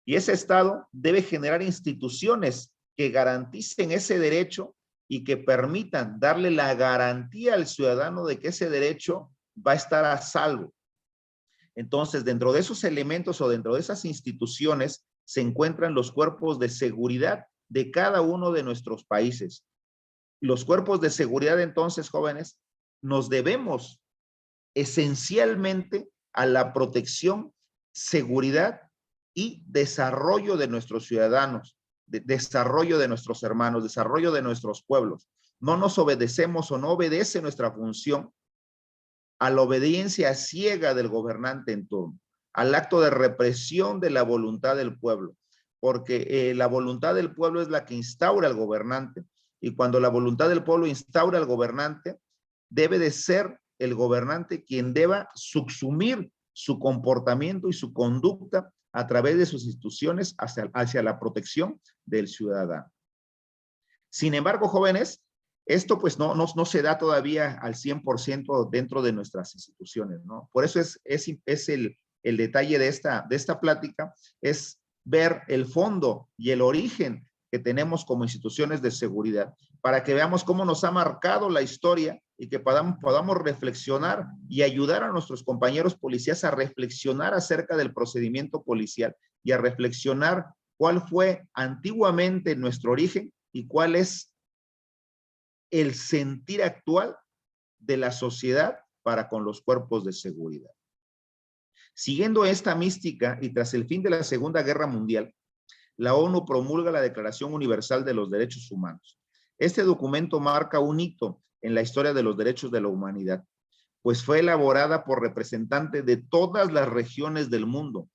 Y ese Estado debe generar instituciones que garanticen ese derecho y que permitan darle la garantía al ciudadano de que ese derecho va a estar a salvo. Entonces, dentro de esos elementos o dentro de esas instituciones se encuentran los cuerpos de seguridad de cada uno de nuestros países. Los cuerpos de seguridad, entonces, jóvenes, nos debemos esencialmente a la protección, seguridad y desarrollo de nuestros ciudadanos, desarrollo de nuestros hermanos, desarrollo de nuestros pueblos. No nos obedecemos o no obedece nuestra función a la obediencia ciega del gobernante en turno, al acto de represión de la voluntad del pueblo, porque la voluntad del pueblo es la que instaura al gobernante, y cuando la voluntad del pueblo instaura al gobernante, debe de ser el gobernante quien deba subsumir su comportamiento y su conducta a través de sus instituciones hacia la protección del ciudadano. Sin embargo, jóvenes, esto pues no se da todavía al 100% dentro de nuestras instituciones, ¿no? Por eso es el detalle de esta plática, es ver el fondo y el origen que tenemos como instituciones de seguridad, para que veamos cómo nos ha marcado la historia y que podamos reflexionar y ayudar a nuestros compañeros policías a reflexionar acerca del procedimiento policial y a reflexionar cuál fue antiguamente nuestro origen y cuál es el sentir actual de la sociedad para con los cuerpos de seguridad. Siguiendo esta mística y tras el fin de la Segunda Guerra Mundial, la ONU promulga la Declaración Universal de los Derechos Humanos. Este documento marca un hito en la historia de los derechos de la humanidad, pues fue elaborada por representantes de todas las regiones del mundo,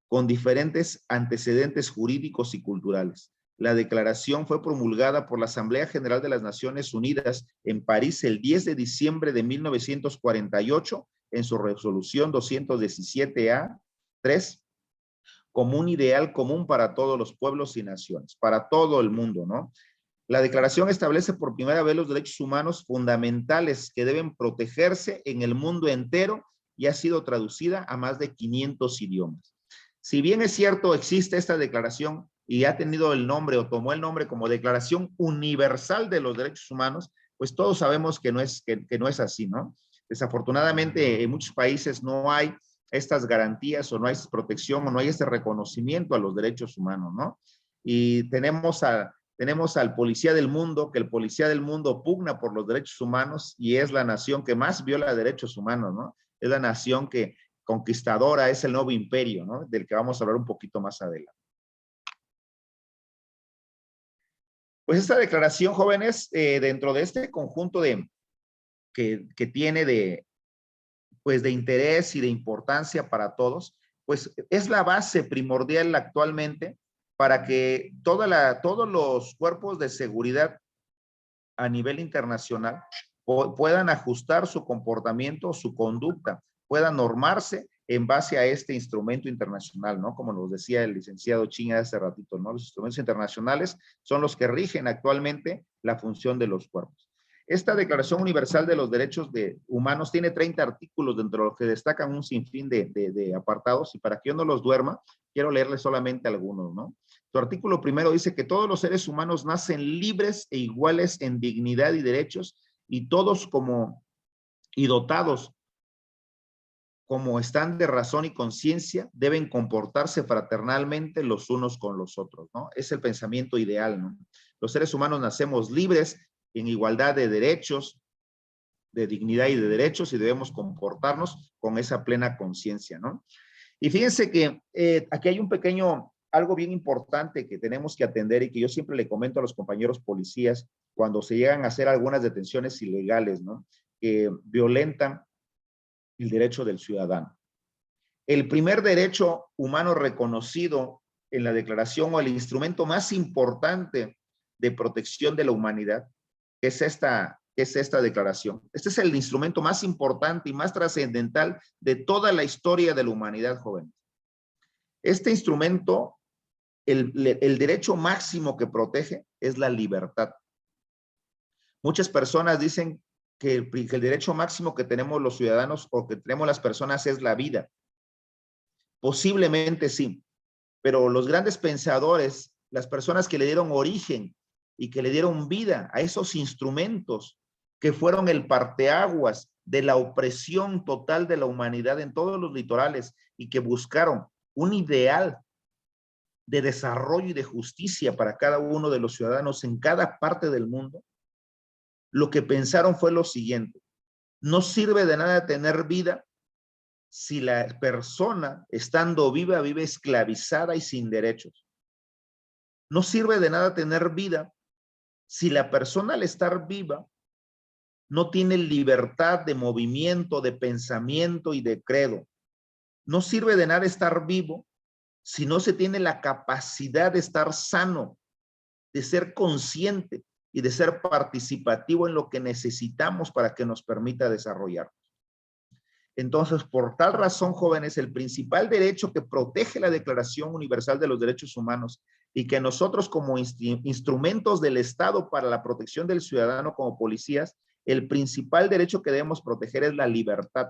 con diferentes antecedentes jurídicos y culturales. La declaración fue promulgada por la Asamblea General de las Naciones Unidas en París el 10 de diciembre de 1948 en su resolución 217A-3, como un ideal común para todos los pueblos y naciones, para todo el mundo, ¿no? La declaración establece por primera vez los derechos humanos fundamentales que deben protegerse en el mundo entero y ha sido traducida a más de 500 idiomas. Si bien es cierto, existe esta declaración y ha tenido el nombre o tomó el nombre como Declaración Universal de los Derechos Humanos, pues todos sabemos que no es así, ¿no? Desafortunadamente, en muchos países no hay estas garantías o no hay protección o no hay este reconocimiento a los derechos humanos, ¿no? Y tenemos al policía del mundo, que el policía del mundo pugna por los derechos humanos y es la nación que más viola derechos humanos, ¿no? Es la nación que conquistadora, es el nuevo imperio, ¿no? Del que vamos a hablar un poquito más adelante. Pues esta declaración, jóvenes, dentro de este conjunto que tiene de interés y de importancia para todos, pues es la base primordial actualmente para que todos los cuerpos de seguridad a nivel internacional puedan ajustar su comportamiento, su conducta, puedan normarse en base a este instrumento internacional, ¿no? Como nos decía el licenciado Chin hace ratito, ¿no? Los instrumentos internacionales son los que rigen actualmente la función de los cuerpos. Esta Declaración Universal de los Derechos Humanos tiene 30 artículos, dentro de los que destacan un sinfín de apartados, y para que yo no los duerma, quiero leerles solamente algunos, ¿no? Su artículo primero dice que todos los seres humanos nacen libres e iguales en dignidad y derechos, y todos y dotados como están de razón y conciencia, deben comportarse fraternalmente los unos con los otros, ¿no? Es el pensamiento ideal, ¿no? Los seres humanos nacemos libres en igualdad de derechos, de dignidad y de derechos, y debemos comportarnos con esa plena conciencia, ¿no? Y fíjense que aquí hay algo bien importante que tenemos que atender, y que yo siempre le comento a los compañeros policías cuando se llegan a hacer algunas detenciones ilegales, ¿no? Que violentan el derecho del ciudadano. El primer derecho humano reconocido en la declaración, o el instrumento más importante de protección de la humanidad, es esta declaración. Este es el instrumento más importante y más trascendental de toda la historia de la humanidad, joven. Este instrumento, el derecho máximo que protege es la libertad. Muchas personas dicen que el derecho máximo que tenemos los ciudadanos, o que tenemos las personas, es la vida. Posiblemente sí, pero los grandes pensadores, las personas que le dieron origen y que le dieron vida a esos instrumentos que fueron el parteaguas de la opresión total de la humanidad en todos los litorales, y que buscaron un ideal de desarrollo y de justicia para cada uno de los ciudadanos en cada parte del mundo, lo que pensaron fue lo siguiente: no sirve de nada tener vida si la persona, estando viva, vive esclavizada y sin derechos. No sirve de nada tener vida si la persona, al estar viva, no tiene libertad de movimiento, de pensamiento y de credo. No sirve de nada estar vivo si no se tiene la capacidad de estar sano, de ser consciente y de ser participativo en lo que necesitamos para que nos permita desarrollarnos. Entonces, por tal razón, jóvenes, el principal derecho que protege la Declaración Universal de los Derechos Humanos, y que nosotros, como instrumentos del Estado para la protección del ciudadano, como policías, el principal derecho que debemos proteger es la libertad.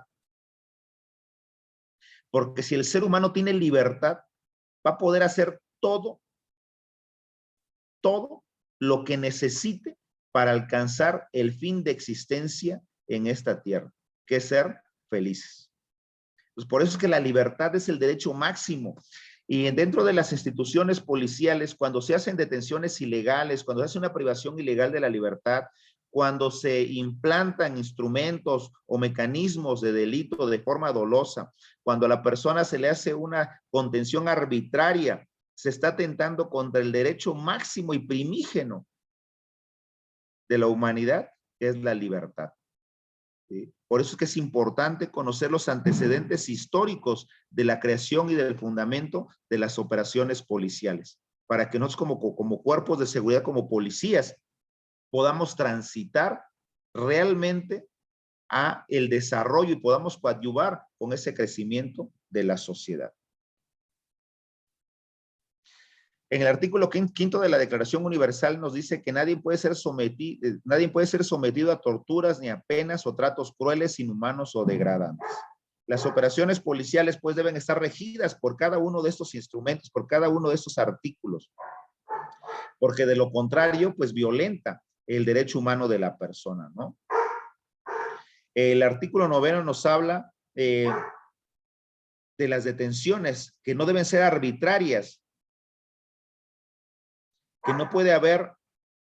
Porque si el ser humano tiene libertad, va a poder hacer todo lo que necesite para alcanzar el fin de existencia en esta tierra, que es ser felices. Pues por eso es que la libertad es el derecho máximo. Y dentro de las instituciones policiales, cuando se hacen detenciones ilegales, cuando se hace una privación ilegal de la libertad, cuando se implantan instrumentos o mecanismos de delito de forma dolosa, cuando a la persona se le hace una contención arbitraria, se está atentando contra el derecho máximo y primígeno de la humanidad, que es la libertad. ¿Sí? Por eso es que es importante conocer los antecedentes históricos de la creación y del fundamento de las operaciones policiales, para que nosotros como cuerpos de seguridad, como policías, podamos transitar realmente a el desarrollo y podamos coadyuvar con ese crecimiento de la sociedad. En el artículo 5 de la Declaración Universal nos dice que nadie puede ser sometido a torturas, ni a penas o tratos crueles, inhumanos o degradantes. Las operaciones policiales pues deben estar regidas por cada uno de estos instrumentos, por cada uno de estos artículos, porque de lo contrario pues violenta el derecho humano de la persona, ¿no? El artículo 9 nos habla de las detenciones, que no deben ser arbitrarias, que no puede haber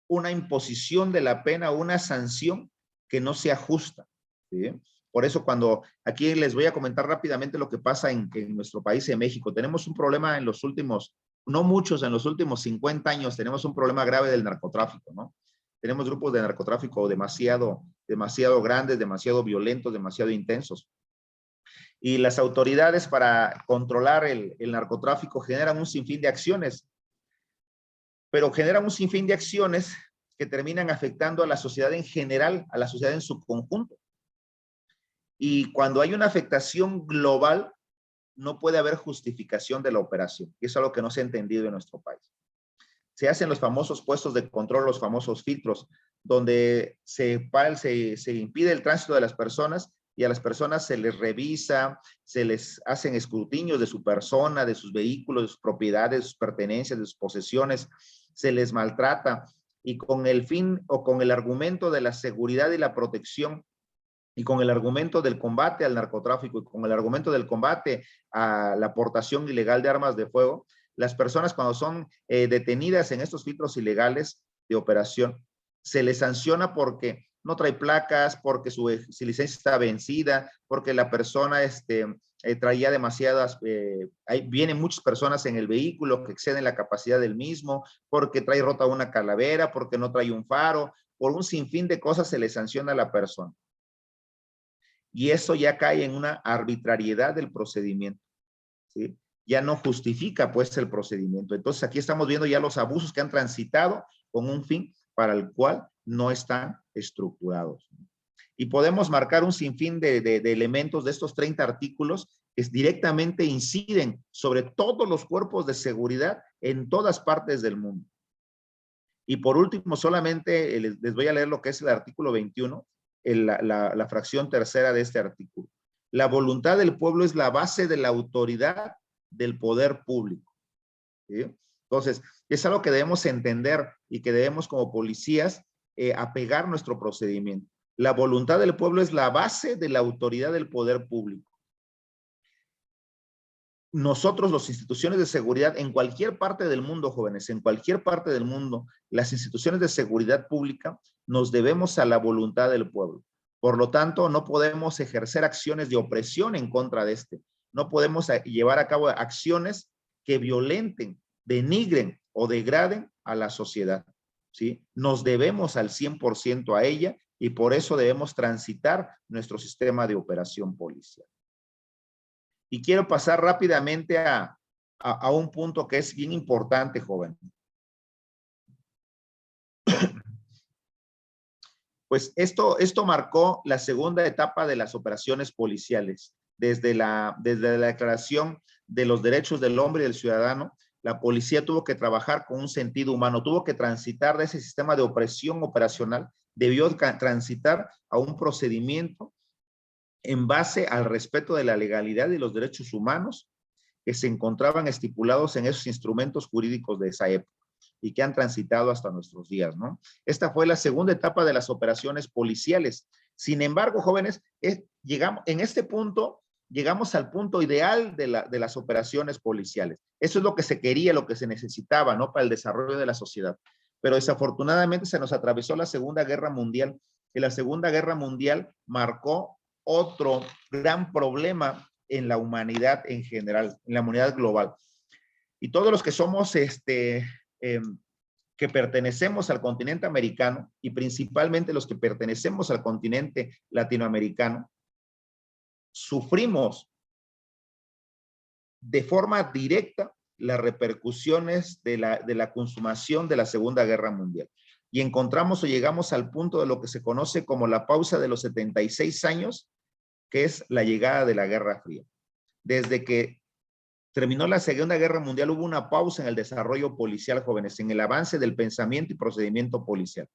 una imposición de la pena o una sanción que no sea justa, ¿sí? Por eso, cuando aquí les voy a comentar rápidamente lo que pasa en nuestro país, en México, tenemos un problema en los últimos, no muchos, en los últimos 50 años, tenemos un problema grave del narcotráfico, ¿no? Tenemos grupos de narcotráfico demasiado grandes, demasiado violentos, demasiado intensos. Y las autoridades, para controlar el narcotráfico, generan un sinfín de acciones, pero generan un sinfín de acciones que terminan afectando a la sociedad en general, a la sociedad en su conjunto. Y cuando hay una afectación global, no puede haber justificación de la operación. Y eso es algo que no se ha entendido en nuestro país. Se hacen los famosos puestos de control, los famosos filtros, donde se impide el tránsito de las personas y a las personas se les revisa, se les hacen escrutinios de su persona, de sus vehículos, de sus propiedades, de sus pertenencias, de sus posesiones, se les maltrata y con el fin o con el argumento de la seguridad y la protección y con el argumento del combate al narcotráfico y con el argumento del combate a la aportación ilegal de armas de fuego, las personas cuando son detenidas en estos filtros ilegales de operación, se les sanciona porque no trae placas, porque su licencia está vencida, porque la persona traía demasiadas, vienen muchas personas en el vehículo que exceden la capacidad del mismo, porque trae rota una calavera, porque no trae un faro, por un sinfín de cosas se le sanciona a la persona. Y eso ya cae en una arbitrariedad del procedimiento, ¿sí? Ya no justifica pues el procedimiento. Entonces aquí estamos viendo ya los abusos que han transitado con un fin para el cual no están estructurados. Y podemos marcar un sinfín de elementos de estos 30 artículos que directamente inciden sobre todos los cuerpos de seguridad en todas partes del mundo. Y por último, solamente les voy a leer lo que es el artículo 21, la fracción tercera de este artículo. La voluntad del pueblo es la base de la autoridad del poder público, ¿sí? Entonces, es algo que debemos entender y que debemos como policías apegar nuestro procedimiento. La voluntad del pueblo es la base de la autoridad del poder público. Nosotros, las instituciones de seguridad en cualquier parte del mundo, jóvenes, en cualquier parte del mundo, las instituciones de seguridad pública nos debemos a la voluntad del pueblo. Por lo tanto, no podemos ejercer acciones de opresión en contra de este. No podemos llevar a cabo acciones que violenten, denigren o degraden a la sociedad, ¿sí? Nos debemos al 100% a ella y por eso debemos transitar nuestro sistema de operación policial. Y quiero pasar rápidamente a un punto que es bien importante, joven. Pues esto marcó la segunda etapa de las operaciones policiales. Desde la Declaración de los Derechos del Hombre y del Ciudadano, la policía tuvo que trabajar con un sentido humano, tuvo que transitar de ese sistema de opresión operacional, debió transitar a un procedimiento en base al respeto de la legalidad y los derechos humanos que se encontraban estipulados en esos instrumentos jurídicos de esa época y que han transitado hasta nuestros días, ¿no? Esta fue la segunda etapa de las operaciones policiales. Sin embargo, jóvenes, en este punto, llegamos al punto ideal de las operaciones policiales. Eso es lo que se quería, lo que se necesitaba, ¿no? Para el desarrollo de la sociedad. Pero desafortunadamente se nos atravesó la Segunda Guerra Mundial y la Segunda Guerra Mundial marcó otro gran problema en la humanidad en general, en la humanidad global. Y todos los que somos, que pertenecemos al continente americano y principalmente los que pertenecemos al continente latinoamericano, sufrimos de forma directa las repercusiones de la consumación de la Segunda Guerra Mundial. Y encontramos o llegamos al punto de lo que se conoce como la pausa de los 76 años, que es la llegada de la Guerra Fría. Desde que terminó la Segunda Guerra Mundial hubo una pausa en el desarrollo policial, jóvenes, en el avance del pensamiento y procedimiento policial.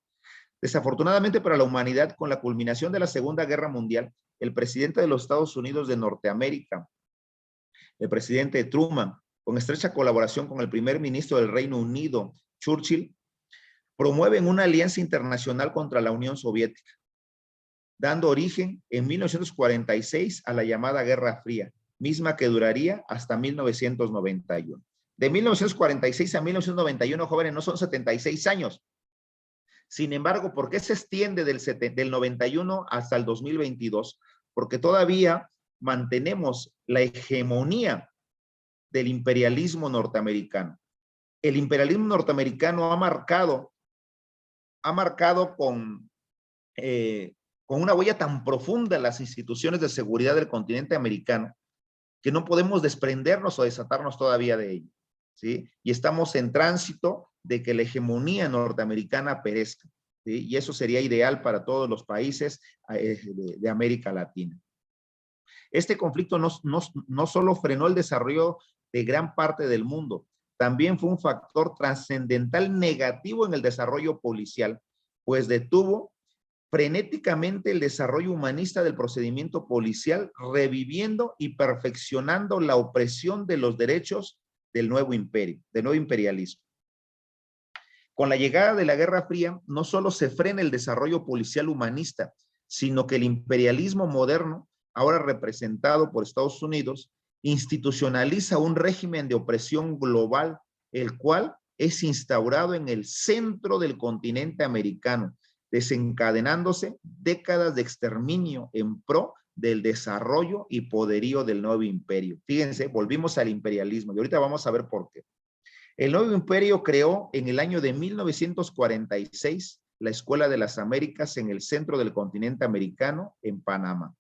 Desafortunadamente para la humanidad, con la culminación de la Segunda Guerra Mundial, el presidente de los Estados Unidos de Norteamérica, el presidente Truman, con estrecha colaboración con el primer ministro del Reino Unido, Churchill, promueven una alianza internacional contra la Unión Soviética, dando origen en 1946 a la llamada Guerra Fría, misma que duraría hasta 1991. De 1946 a 1991, jóvenes, no son 76 años. Sin embargo, ¿por qué se extiende del 91 hasta el 2022? Porque todavía mantenemos la hegemonía del imperialismo norteamericano. El imperialismo norteamericano ha marcado con una huella tan profunda en las instituciones de seguridad del continente americano que no podemos desprendernos o desatarnos todavía de ello, ¿sí? Y estamos en tránsito de que la hegemonía norteamericana perezca, ¿sí? Y eso sería ideal para todos los países de América Latina. Este conflicto no solo frenó el desarrollo de gran parte del mundo, también fue un factor trascendental negativo en el desarrollo policial, pues detuvo frenéticamente el desarrollo humanista del procedimiento policial, reviviendo y perfeccionando la opresión de los derechos del nuevo imperio, del nuevo imperialismo. Con la llegada de la Guerra Fría, no solo se frena el desarrollo policial humanista, sino que el imperialismo moderno, ahora representado por Estados Unidos, institucionaliza un régimen de opresión global, el cual es instaurado en el centro del continente americano, desencadenándose décadas de exterminio en pro del desarrollo y poderío del nuevo imperio. Fíjense, volvimos al imperialismo y ahorita vamos a ver por qué. El nuevo imperio creó en el año de 1946 la Escuela de las Américas en el centro del continente americano, en Panamá,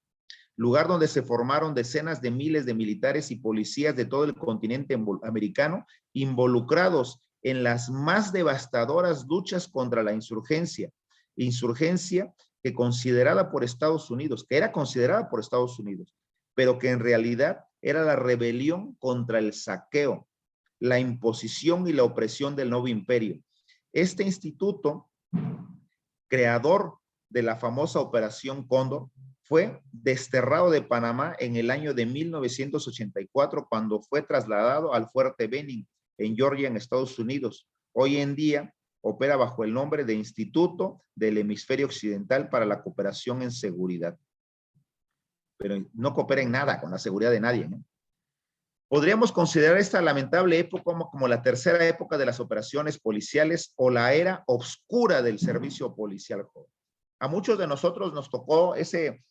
lugar donde se formaron decenas de miles de militares y policías de todo el continente americano involucrados en las más devastadoras luchas contra la insurgencia que considerada por Estados Unidos, que era considerada por Estados Unidos, pero que en realidad era la rebelión contra el saqueo, la imposición y la opresión del nuevo imperio. Este instituto, creador de la famosa Operación Cóndor, fue desterrado de Panamá en el año de 1984 cuando fue trasladado al Fuerte Benning en Georgia, en Estados Unidos. Hoy en día opera bajo el nombre de Instituto del Hemisferio Occidental para la Cooperación en Seguridad. Pero no coopera en nada con la seguridad de nadie, ¿no? Podríamos considerar esta lamentable época como la tercera época de las operaciones policiales o la era oscura del servicio policial joven. A muchos de nosotros nos tocó ese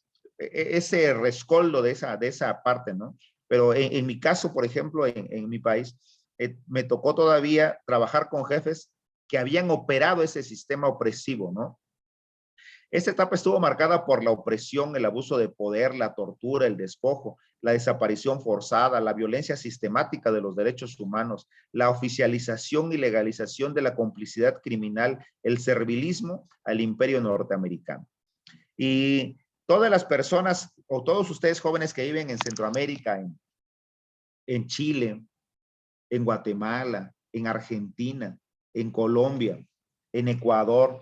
rescoldo de esa parte, ¿no? Pero en mi caso, por ejemplo, en mi país, me tocó todavía trabajar con jefes que habían operado ese sistema opresivo, ¿no? Esta etapa estuvo marcada por la opresión, el abuso de poder, la tortura, el despojo, la desaparición forzada, la violencia sistemática de los derechos humanos, la oficialización y legalización de la complicidad criminal, el servilismo al imperio norteamericano. Y todas las personas, o todos ustedes jóvenes que viven en Centroamérica, en Chile, en Guatemala, en Argentina, en Colombia, en Ecuador,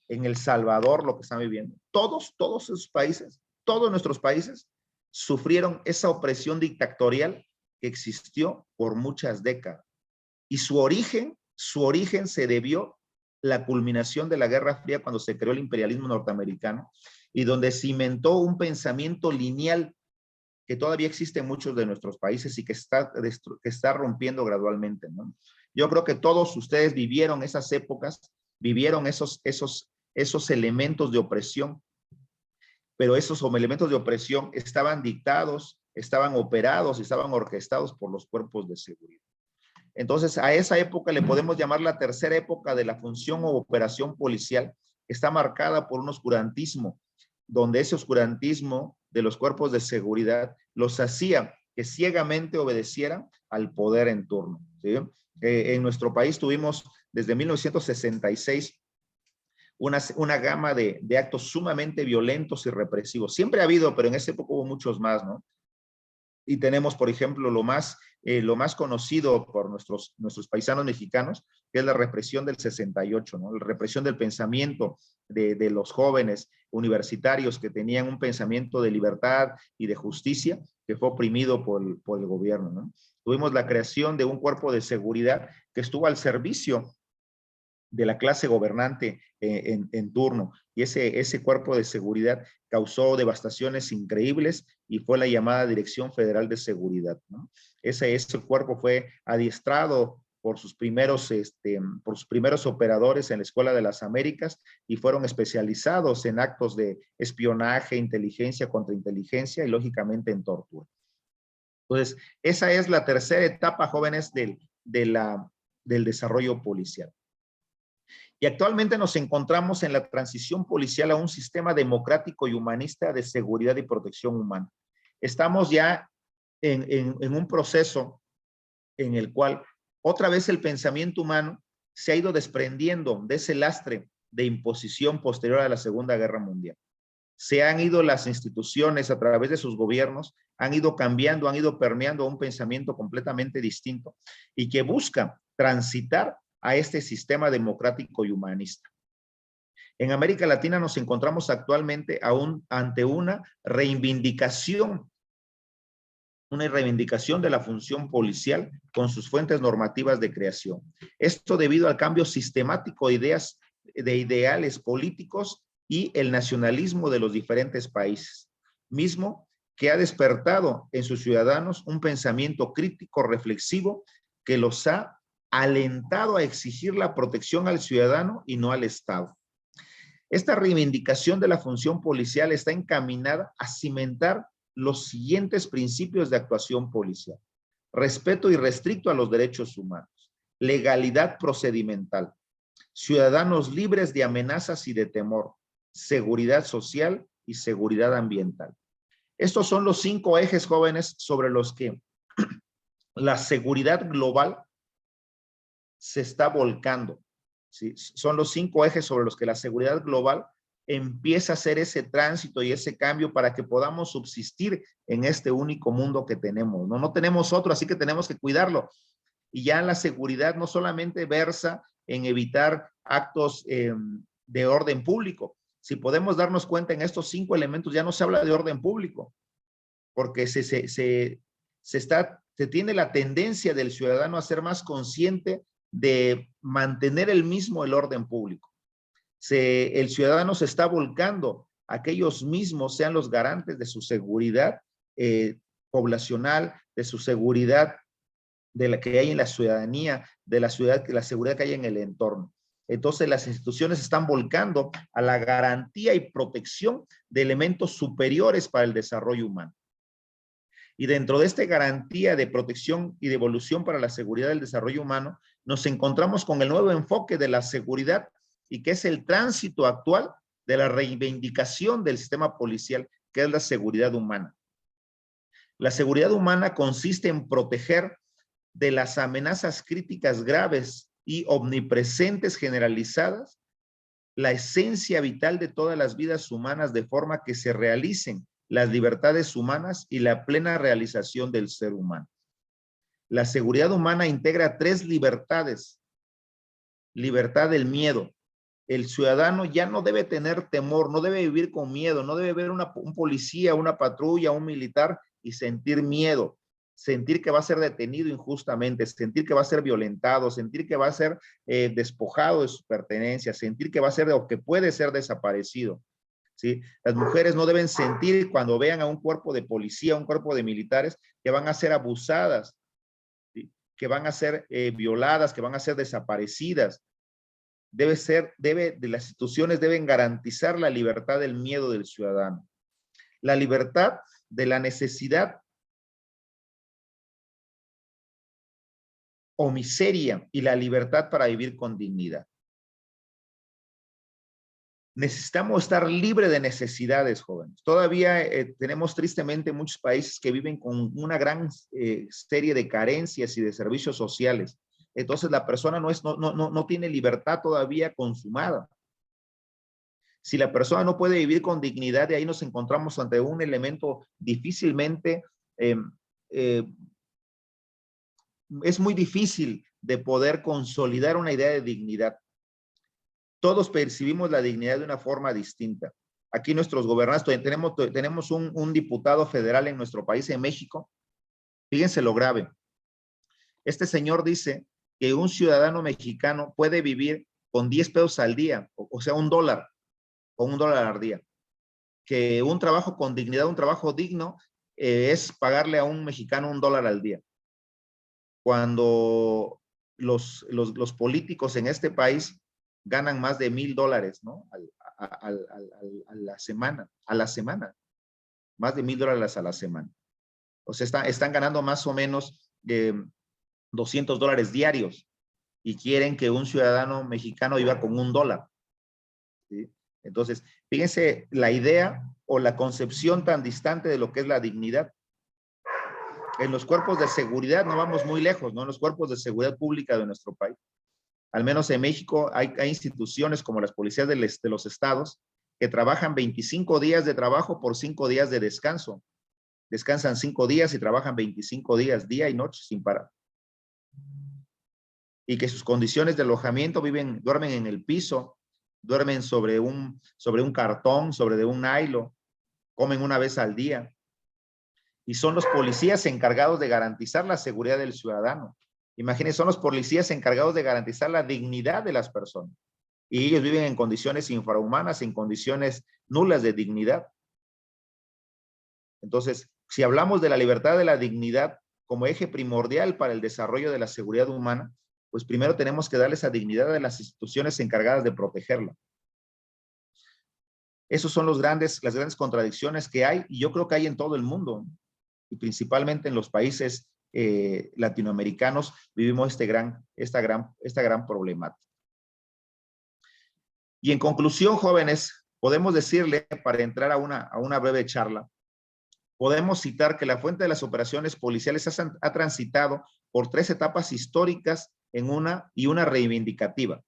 en El Salvador, lo que están viviendo. Todos esos países, todos nuestros países sufrieron esa opresión dictatorial que existió por muchas décadas. Y su origen se debió a la culminación de la Guerra Fría cuando se creó el imperialismo norteamericano y donde cimentó un pensamiento lineal que todavía existe en muchos de nuestros países y que está rompiendo gradualmente, ¿no? Yo creo que todos ustedes vivieron esas épocas, vivieron esos elementos de opresión, pero esos elementos de opresión estaban dictados, estaban operados, estaban orquestados por los cuerpos de seguridad. Entonces, a esa época le podemos llamar la tercera época de la función o operación policial, que está marcada por un oscurantismo, donde ese oscurantismo de los cuerpos de seguridad los hacía que ciegamente obedecieran al poder en turno, ¿sí? En nuestro país tuvimos desde 1966 una gama de actos sumamente violentos y represivos. Siempre ha habido, pero en esa época hubo muchos más, ¿no? Y tenemos, por ejemplo, lo más conocido por nuestros paisanos mexicanos, que es la represión del 68, ¿no? La represión del pensamiento de los jóvenes universitarios que tenían un pensamiento de libertad y de justicia que fue oprimido por el gobierno, ¿no? Tuvimos la creación de un cuerpo de seguridad que estuvo al servicio de la clase gobernante en turno. Y ese cuerpo de seguridad causó devastaciones increíbles y fue la llamada Dirección Federal de Seguridad, ¿no? Ese cuerpo fue adiestrado por sus primeros operadores en la Escuela de las Américas y fueron especializados en actos de espionaje, inteligencia, contrainteligencia y lógicamente en tortura. Entonces, esa es la tercera etapa, jóvenes, del desarrollo policial. Y actualmente nos encontramos en la transición policial a un sistema democrático y humanista de seguridad y protección humana. Estamos ya en un proceso en el cual otra vez el pensamiento humano se ha ido desprendiendo de ese lastre de imposición posterior a la Segunda Guerra Mundial. Se han ido las instituciones a través de sus gobiernos, han ido cambiando, han ido permeando a un pensamiento completamente distinto y que busca transitar a este sistema democrático y humanista. En América Latina nos encontramos actualmente aún ante una reivindicación de la función policial con sus fuentes normativas de creación. Esto debido al cambio sistemático de ideales políticos y el nacionalismo de los diferentes países, mismo que ha despertado en sus ciudadanos un pensamiento crítico, reflexivo, que los ha alentado a exigir la protección al ciudadano y no al Estado. Esta reivindicación de la función policial está encaminada a cimentar los siguientes principios de actuación policial: respeto irrestricto a los derechos humanos, legalidad procedimental, ciudadanos libres de amenazas y de temor, seguridad social y seguridad ambiental. Estos son los 5 ejes, jóvenes, sobre los que la seguridad global se está volcando. ¿Sí? Son los 5 ejes sobre los que la seguridad global empieza a hacer ese tránsito y ese cambio para que podamos subsistir en este único mundo que tenemos. No tenemos otro, así que tenemos que cuidarlo. Y ya la seguridad no solamente versa en evitar actos de orden público. Si podemos darnos cuenta, en estos 5 elementos ya no se habla de orden público, porque se tiene la tendencia del ciudadano a ser más consciente de mantener el orden público. El ciudadano se está volcando a que ellos mismos sean los garantes de su seguridad poblacional, de su seguridad de la que hay en la ciudadanía, de la ciudad, la seguridad que hay en el entorno. Entonces las instituciones están volcando a la garantía y protección de elementos superiores para el desarrollo humano. Y dentro de esta garantía de protección y de evolución para la seguridad del desarrollo humano, nos encontramos con el nuevo enfoque de la seguridad y que es el tránsito actual de la reivindicación del sistema policial, que es la seguridad humana. La seguridad humana consiste en proteger de las amenazas críticas graves y omnipresentes generalizadas la esencia vital de todas las vidas humanas, de forma que se realicen las libertades humanas y la plena realización del ser humano. La seguridad humana integra 3 libertades. Libertad del miedo. El ciudadano ya no debe tener temor, no debe vivir con miedo, no debe ver un policía, una patrulla, un militar y sentir miedo, sentir que va a ser detenido injustamente, sentir que va a ser violentado, sentir que va a ser despojado de sus pertenencias, sentir que va a ser o que puede ser desaparecido. ¿Sí? Las mujeres no deben sentir cuando vean a un cuerpo de policía, un cuerpo de militares, que van a ser abusadas, ¿sí? Que van a ser violadas, que van a ser desaparecidas. Las instituciones deben garantizar la libertad del miedo del ciudadano, la libertad de la necesidad o miseria y la libertad para vivir con dignidad. Necesitamos estar libres de necesidades, jóvenes. Todavía tenemos tristemente muchos países que viven con una gran serie de carencias y de servicios sociales. Entonces la persona no tiene libertad todavía consumada. Si la persona no puede vivir con dignidad, de ahí nos encontramos ante un elemento difícilmente, es muy difícil de poder consolidar una idea de dignidad. Todos percibimos la dignidad de una forma distinta. Aquí nuestros gobernantes, tenemos un diputado federal en nuestro país, en México. Fíjense lo grave. Este señor dice que un ciudadano mexicano puede vivir con 10 pesos al día, o sea, $1, con $1 al día. Que un trabajo con dignidad, un trabajo digno, es pagarle a un mexicano $1 al día. Cuando los políticos en este país ganan más de $1,000, ¿no? A la semana, más de $1,000 a la semana. O sea, están ganando más o menos $200 diarios y quieren que un ciudadano mexicano viva con $1. ¿Sí? Entonces, fíjense la idea o la concepción tan distante de lo que es la dignidad. En los cuerpos de seguridad no vamos muy lejos, ¿no? En los cuerpos de seguridad pública de nuestro país. Al menos en México hay instituciones como las policías de los estados que trabajan 25 días de trabajo por 5 días de descanso. Descansan 5 días y trabajan 25 días, día y noche sin parar. Y que sus condiciones de alojamiento duermen en el piso, duermen sobre un cartón, sobre un nylon, comen una vez al día. Y son los policías encargados de garantizar la seguridad del ciudadano. Imagínense, son los policías encargados de garantizar la dignidad de las personas. Y ellos viven en condiciones infrahumanas, en condiciones nulas de dignidad. Entonces, si hablamos de la libertad de la dignidad como eje primordial para el desarrollo de la seguridad humana, pues primero tenemos que darle esa dignidad a las instituciones encargadas de protegerla. Esas son las grandes contradicciones que hay, y yo creo que hay en todo el mundo, y principalmente en los países latinoamericanos vivimos esta gran problemática. Y en conclusión, jóvenes, podemos decirle, para entrar a una breve charla, podemos citar que la fuente de las operaciones policiales ha transitado por 3 etapas históricas y una reivindicativa.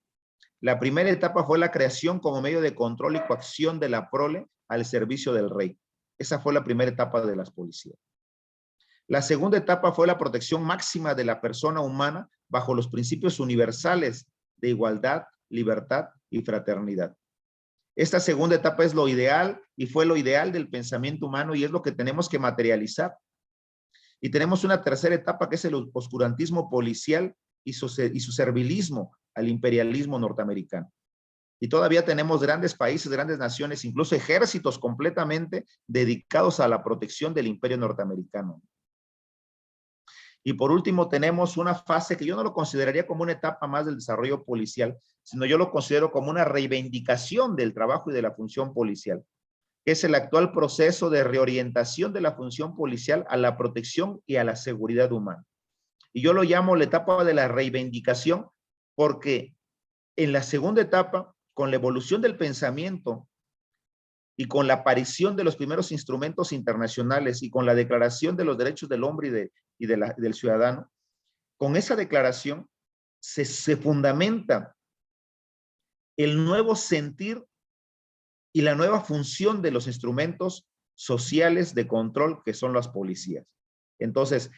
La primera etapa fue la creación como medio de control y coacción de la prole al servicio del rey. Esa fue la primera etapa de las policías. La segunda etapa fue la protección máxima de la persona humana bajo los principios universales de igualdad, libertad y fraternidad. Esta segunda etapa es lo ideal y fue lo ideal del pensamiento humano y es lo que tenemos que materializar. Y tenemos una tercera etapa que es el oscurantismo policial y su servilismo al imperialismo norteamericano. Y todavía tenemos grandes países, grandes naciones, incluso ejércitos completamente dedicados a la protección del imperio norteamericano. Y por último tenemos una fase que yo no lo consideraría como una etapa más del desarrollo policial, sino yo lo considero como una reivindicación del trabajo y de la función policial, que es el actual proceso de reorientación de la función policial a la protección y a la seguridad humana. Y yo lo llamo la etapa de la reivindicación porque en la segunda etapa, con la evolución del pensamiento y con la aparición de los primeros instrumentos internacionales y con la Declaración de los Derechos del Hombre y del Ciudadano, con esa declaración se fundamenta el nuevo sentir y la nueva función de los instrumentos sociales de control que son las policías. Entonces,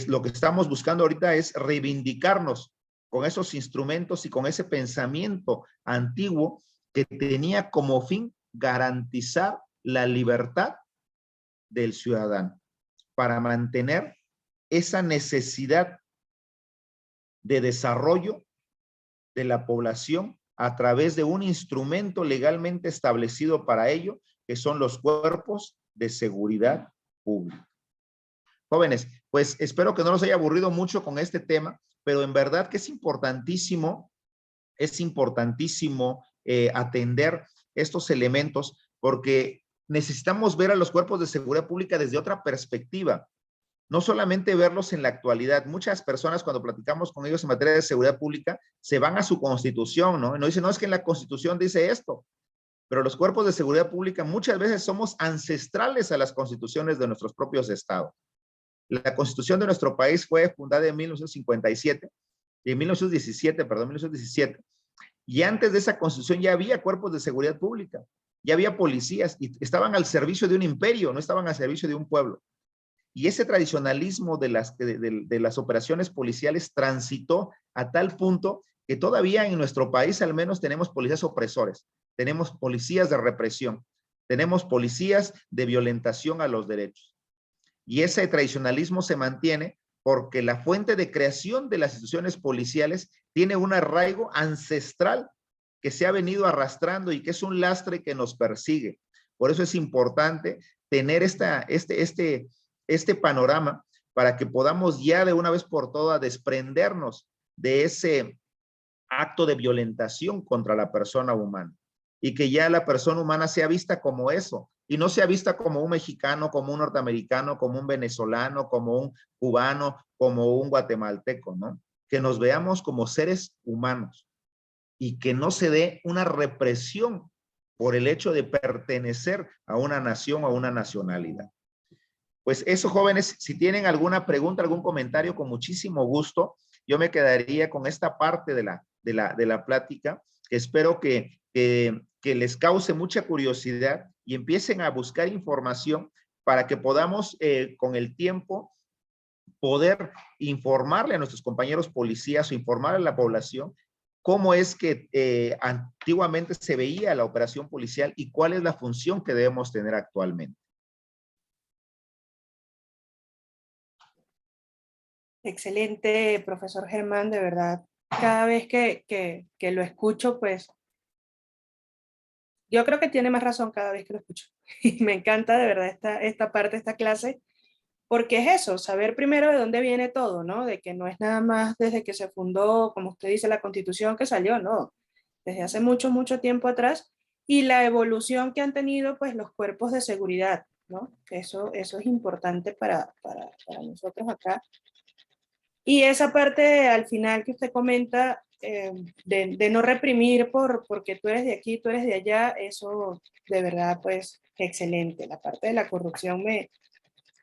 lo que estamos buscando ahorita es reivindicarnos con esos instrumentos y con ese pensamiento antiguo que tenía como fin garantizar la libertad del ciudadano para mantener esa necesidad de desarrollo de la población a través de un instrumento legalmente establecido para ello, que son los cuerpos de seguridad pública. Jóvenes, pues espero que no los haya aburrido mucho con este tema, pero en verdad que es importantísimo atender estos elementos porque necesitamos ver a los cuerpos de seguridad pública desde otra perspectiva. No solamente verlos en la actualidad. Muchas personas cuando platicamos con ellos en materia de seguridad pública se van a su constitución, ¿no? Y nos dicen, no, es que en la constitución dice esto. Pero los cuerpos de seguridad pública muchas veces somos ancestrales a las constituciones de nuestros propios estados. La constitución de nuestro país fue fundada en 1957, y en 1917, y antes de esa constitución ya había cuerpos de seguridad pública, ya había policías, y estaban al servicio de un imperio, no estaban al servicio de un pueblo. Y ese tradicionalismo de las operaciones policiales transitó a tal punto que todavía en nuestro país al menos tenemos policías opresores, tenemos policías de represión, tenemos policías de violentación a los derechos. Y ese tradicionalismo se mantiene porque la fuente de creación de las instituciones policiales tiene un arraigo ancestral que se ha venido arrastrando y que es un lastre que nos persigue. Por eso es importante tener este panorama para que podamos ya de una vez por todas desprendernos de ese acto de violentación contra la persona humana y que ya la persona humana sea vista como eso y no sea vista como un mexicano, como un norteamericano, como un venezolano, como un cubano, como un guatemalteco, ¿no? Que nos veamos como seres humanos y que no se dé una represión por el hecho de pertenecer a una nación o a una nacionalidad. Pues eso, jóvenes, si tienen alguna pregunta, algún comentario, con muchísimo gusto, yo me quedaría con esta parte de la plática, que espero que que les cause mucha curiosidad y empiecen a buscar información para que podamos con el tiempo poder informarle a nuestros compañeros policías o informarle a la población cómo es que antiguamente se veía la operación policial y cuál es la función que debemos tener actualmente. Excelente, profesor Germán, de verdad. Cada vez que lo escucho, pues yo creo que tiene más razón cada vez que lo escucho. Y me encanta de verdad esta parte, esta clase, porque es eso, saber primero de dónde viene todo, ¿no? De que no es nada más desde que se fundó, como usted dice, la Constitución que salió, no. Desde hace mucho, mucho tiempo atrás, y la evolución que han tenido, pues, los cuerpos de seguridad, ¿no? Eso es importante para nosotros acá. Y esa parte al final que usted comenta, de no reprimir porque tú eres de aquí, tú eres de allá, eso de verdad, pues, excelente. La parte de la corrupción me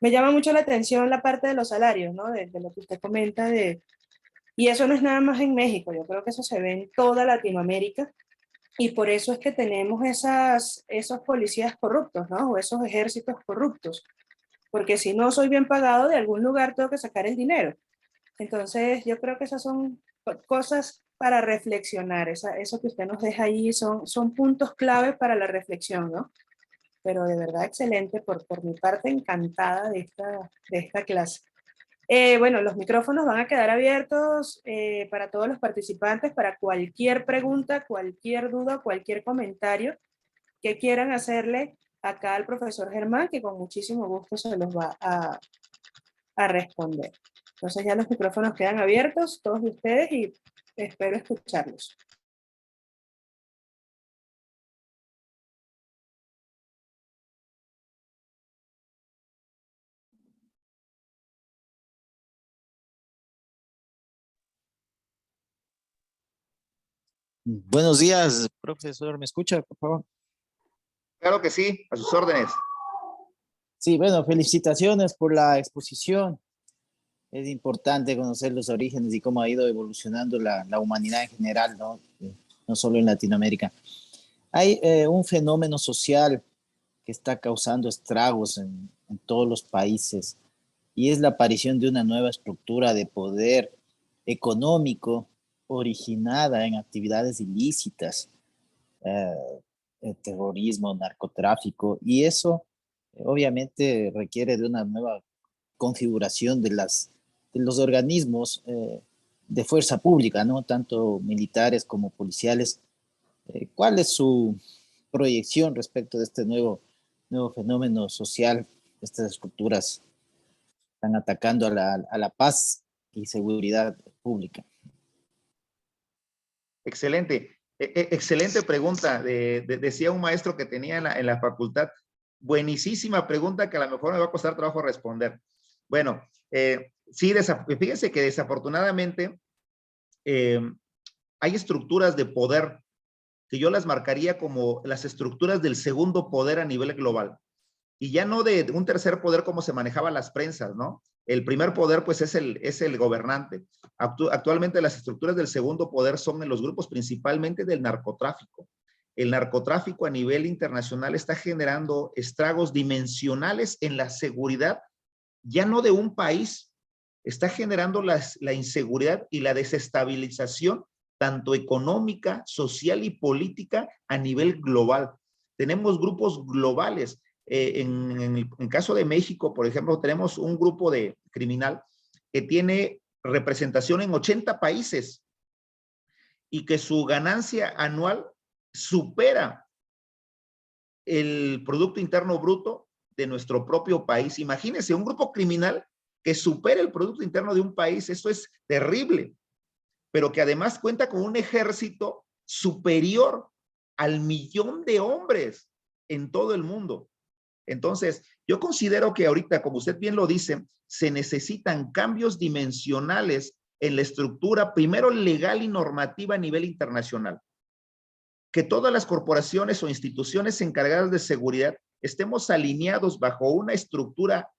llama mucho la atención, la parte de los salarios, ¿no? De lo que usted comenta, y eso no es nada más en México, yo creo que eso se ve en toda Latinoamérica, y por eso es que tenemos esos policías corruptos, ¿no? O esos ejércitos corruptos, porque si no soy bien pagado, de algún lugar tengo que sacar el dinero. Entonces, yo creo que esas son cosas para reflexionar. Eso que usted nos deja ahí son puntos clave para la reflexión, ¿no? Pero de verdad excelente, por mi parte encantada de esta clase. Bueno, los micrófonos van a quedar abiertos para todos los participantes, para cualquier pregunta, cualquier duda, cualquier comentario que quieran hacerle acá al profesor Germán, que con muchísimo gusto se los va a responder. Entonces ya los micrófonos quedan abiertos, todos de ustedes, y espero escucharlos. Buenos días, profesor. ¿Me escucha, por favor? Claro que sí, a sus órdenes. Sí, bueno, felicitaciones por la exposición. Es importante conocer los orígenes y cómo ha ido evolucionando la humanidad en general, ¿no? No solo en Latinoamérica. Hay un fenómeno social que está causando estragos en todos los países y es la aparición de una nueva estructura de poder económico originada en actividades ilícitas, eh, terrorismo, narcotráfico, y eso obviamente requiere de una nueva configuración de los organismos de fuerza pública, ¿no? Tanto militares como policiales. ¿Cuál es su proyección respecto de este nuevo fenómeno social? Estas estructuras están atacando a la paz y seguridad pública. Excelente. Excelente pregunta. Decía un maestro que tenía en la facultad. Buenísima pregunta que a lo mejor me va a costar trabajo responder. Bueno, sí, fíjense que desafortunadamente hay estructuras de poder que yo las marcaría como las estructuras del segundo poder a nivel global. Y ya no de un tercer poder como se manejaban las prensas, ¿no? El primer poder, pues, es el gobernante. Actualmente las estructuras del segundo poder son en los grupos principalmente del narcotráfico. El narcotráfico a nivel internacional está generando estragos dimensionales en la seguridad, ya no de un país, está generando la inseguridad y la desestabilización tanto económica, social y política a nivel global. Tenemos grupos globales. En el caso de México, por ejemplo, tenemos un grupo de criminal que tiene representación en 80 países y que su ganancia anual supera el Producto Interno Bruto de nuestro propio país. Imagínense, un grupo criminal que supere el Producto Interno de un país, eso es terrible, pero que además cuenta con un ejército superior al 1,000,000 de hombres en todo el mundo. Entonces, yo considero que ahorita, como usted bien lo dice, se necesitan cambios dimensionales en la estructura, primero legal y normativa a nivel internacional. Que todas las corporaciones o instituciones encargadas de seguridad estemos alineados bajo una estructura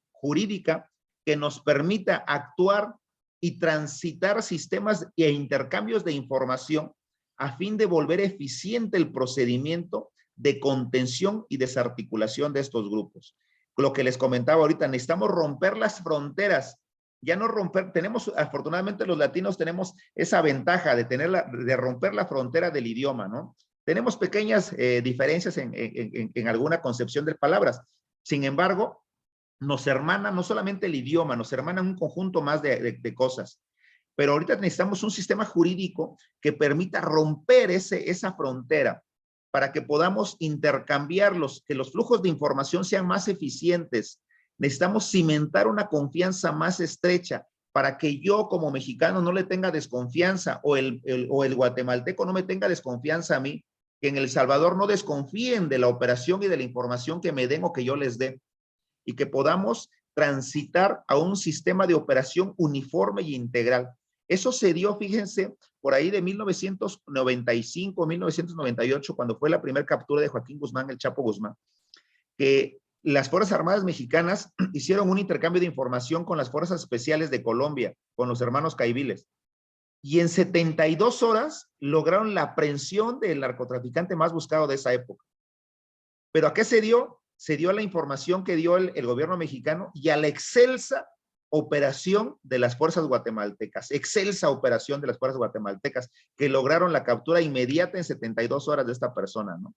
jurídica que nos permita actuar y transitar sistemas e intercambios de información a fin de volver eficiente el procedimiento de contención y desarticulación de estos grupos. Lo que les comentaba ahorita, necesitamos romper las fronteras, ya no romper, tenemos, afortunadamente los latinos tenemos esa ventaja de romper la frontera del idioma, ¿no? Tenemos pequeñas diferencias en alguna concepción de palabras, sin embargo, nos hermana no solamente el idioma, nos hermana un conjunto más de cosas. Pero ahorita necesitamos un sistema jurídico que permita romper esa frontera para que podamos intercambiarlos, que los flujos de información sean más eficientes. Necesitamos cimentar una confianza más estrecha para que yo como mexicano no le tenga desconfianza o el guatemalteco no me tenga desconfianza a mí, que en El Salvador no desconfíen de la operación y de la información que me den o que yo les dé, y que podamos transitar a un sistema de operación uniforme y integral. Eso se dio, fíjense, por ahí de 1995, 1998, cuando fue la primera captura de Joaquín Guzmán, el Chapo Guzmán, que las Fuerzas Armadas Mexicanas hicieron un intercambio de información con las Fuerzas Especiales de Colombia, con los hermanos Caiviles. Y en 72 horas lograron la aprehensión del narcotraficante más buscado de esa época. ¿Pero a qué se dio? Se dio a la información que dio el gobierno mexicano y a la excelsa operación de las fuerzas guatemaltecas, que lograron la captura inmediata en 72 horas de esta persona, ¿no?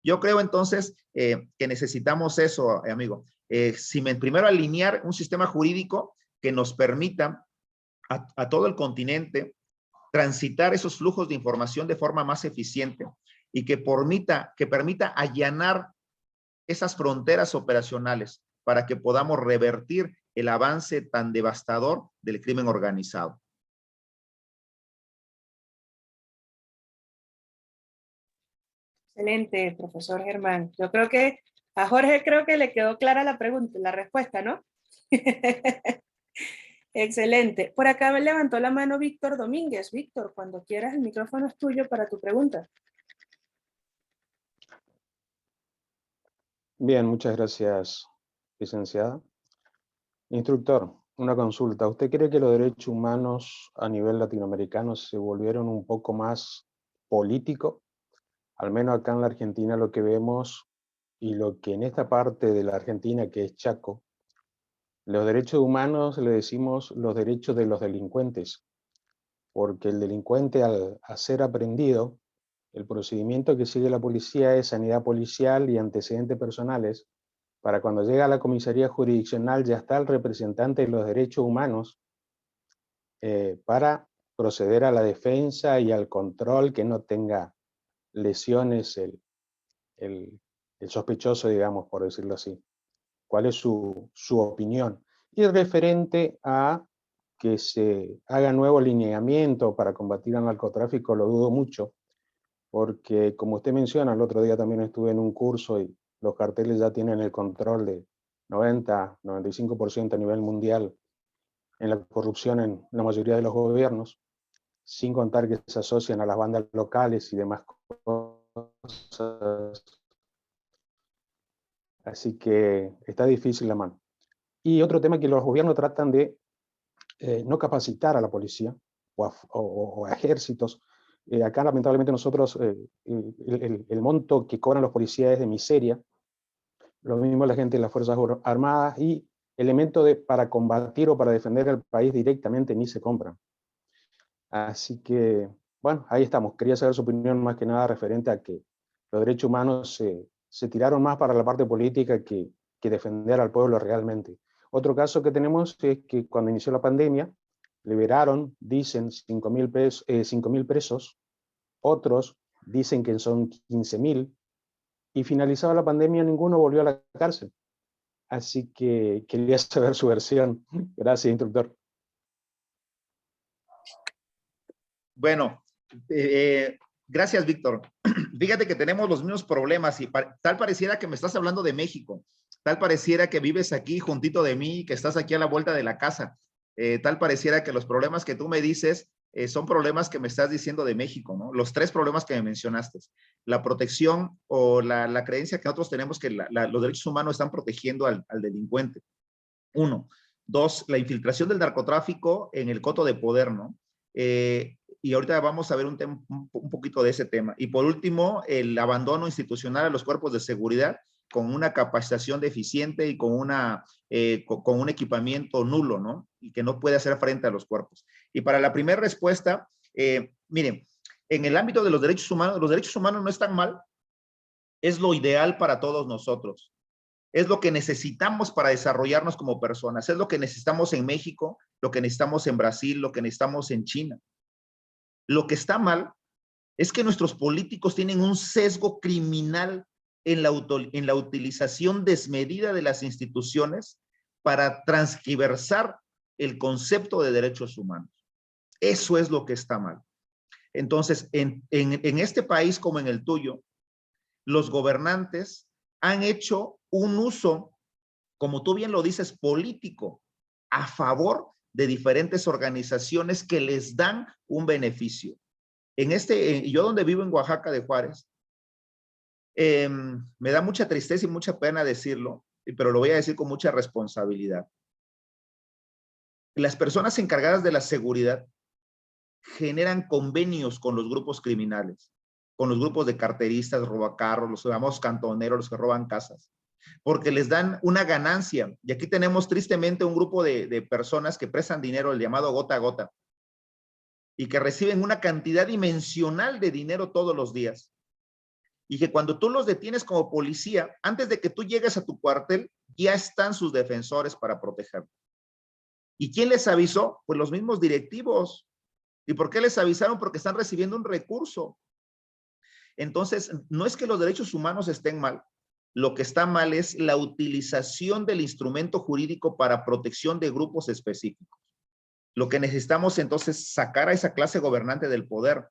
Yo creo entonces que necesitamos eso, amigo. Primero alinear un sistema jurídico que nos permita a todo el continente transitar esos flujos de información de forma más eficiente y que permita allanar esas fronteras operacionales para que podamos revertir el avance tan devastador del crimen organizado. Excelente, profesor Germán. Yo creo que a Jorge le quedó clara la pregunta, la respuesta, ¿no? Excelente. Por acá me levantó la mano Víctor Domínguez. Víctor, cuando quieras, el micrófono es tuyo para tu pregunta. Bien, muchas gracias, licenciada. Instructor, una consulta. ¿Usted cree que los derechos humanos a nivel latinoamericano se volvieron un poco más políticos? Al menos acá en la Argentina lo que vemos y lo que en esta parte de la Argentina, que es Chaco, los derechos humanos le decimos los derechos de los delincuentes, porque el delincuente al ser aprendido, el procedimiento que sigue la policía es sanidad policial y antecedentes personales. Para cuando llega a la comisaría jurisdiccional ya está el representante de los derechos humanos para proceder a la defensa y al control, que no tenga lesiones el sospechoso, digamos, por decirlo así. ¿Cuál es su opinión? Y referente a que se haga nuevo lineamiento para combatir el narcotráfico, lo dudo mucho, porque como usted menciona, el otro día también estuve en un curso y los carteles ya tienen el control de 90-95% a nivel mundial en la corrupción en la mayoría de los gobiernos, sin contar que se asocian a las bandas locales y demás cosas. Así que está difícil la mano. Y otro tema que los gobiernos tratan de no capacitar a la policía o a ejércitos. Acá lamentablemente nosotros, el monto que cobran los policías es de miseria, lo mismo la gente de las Fuerzas Armadas, y elementos para combatir o para defender al país directamente ni se compran. Así que, bueno, ahí estamos. Quería saber su opinión más que nada referente a que los derechos humanos se tiraron más para la parte política que defender al pueblo realmente. Otro caso que tenemos es que cuando inició la pandemia, liberaron, dicen, 5.000 presos, otros dicen que son 15.000, y finalizada la pandemia ninguno volvió a la cárcel. Así que quería saber su versión. Gracias, instructor. Bueno, gracias, Víctor. Fíjate que tenemos los mismos problemas y tal pareciera que me estás hablando de México, tal pareciera que vives aquí juntito de mí, que estás aquí a la vuelta de la casa, tal pareciera que los problemas que tú me dices son problemas que me estás diciendo de México, ¿no? Los tres problemas que me mencionaste, la protección o la creencia que nosotros tenemos que los derechos humanos están protegiendo al delincuente. Uno. Dos, la infiltración del narcotráfico en el coto de poder, ¿no? y ahorita vamos a ver un poquito de ese tema. Y por último, el abandono institucional a los cuerpos de seguridad con una capacitación deficiente y con un equipamiento nulo, ¿no? Y que no puede hacer frente a los cuerpos. Y para la primera respuesta, miren, en el ámbito de los derechos humanos no están mal, es lo ideal para todos nosotros. Es lo que necesitamos para desarrollarnos como personas. Es lo que necesitamos en México, lo que necesitamos en Brasil, lo que necesitamos en China. Lo que está mal es que nuestros políticos tienen un sesgo criminal en la utilización desmedida de las instituciones para transgiversar el concepto de derechos humanos. Eso es lo que está mal. Entonces, en este país como en el tuyo, los gobernantes han hecho un uso, como tú bien lo dices, político, a favor de diferentes organizaciones que les dan un beneficio. Yo donde vivo en Oaxaca de Juárez, me da mucha tristeza y mucha pena decirlo, pero lo voy a decir con mucha responsabilidad. Las personas encargadas de la seguridad generan convenios con los grupos criminales, con los grupos de carteristas, robacarros, los llamamos cantoneros, los que roban casas, porque les dan una ganancia. Y aquí tenemos tristemente un grupo de personas que prestan dinero, el llamado gota a gota, y que reciben una cantidad dimensional de dinero todos los días. Y que cuando tú los detienes como policía, antes de que tú llegues a tu cuartel, ya están sus defensores para protegerlos. ¿Y quién les avisó? Pues los mismos directivos. ¿Y por qué les avisaron? Porque están recibiendo un recurso. Entonces, no es que los derechos humanos estén mal. Lo que está mal es la utilización del instrumento jurídico para protección de grupos específicos. Lo que necesitamos entonces es sacar a esa clase gobernante del poder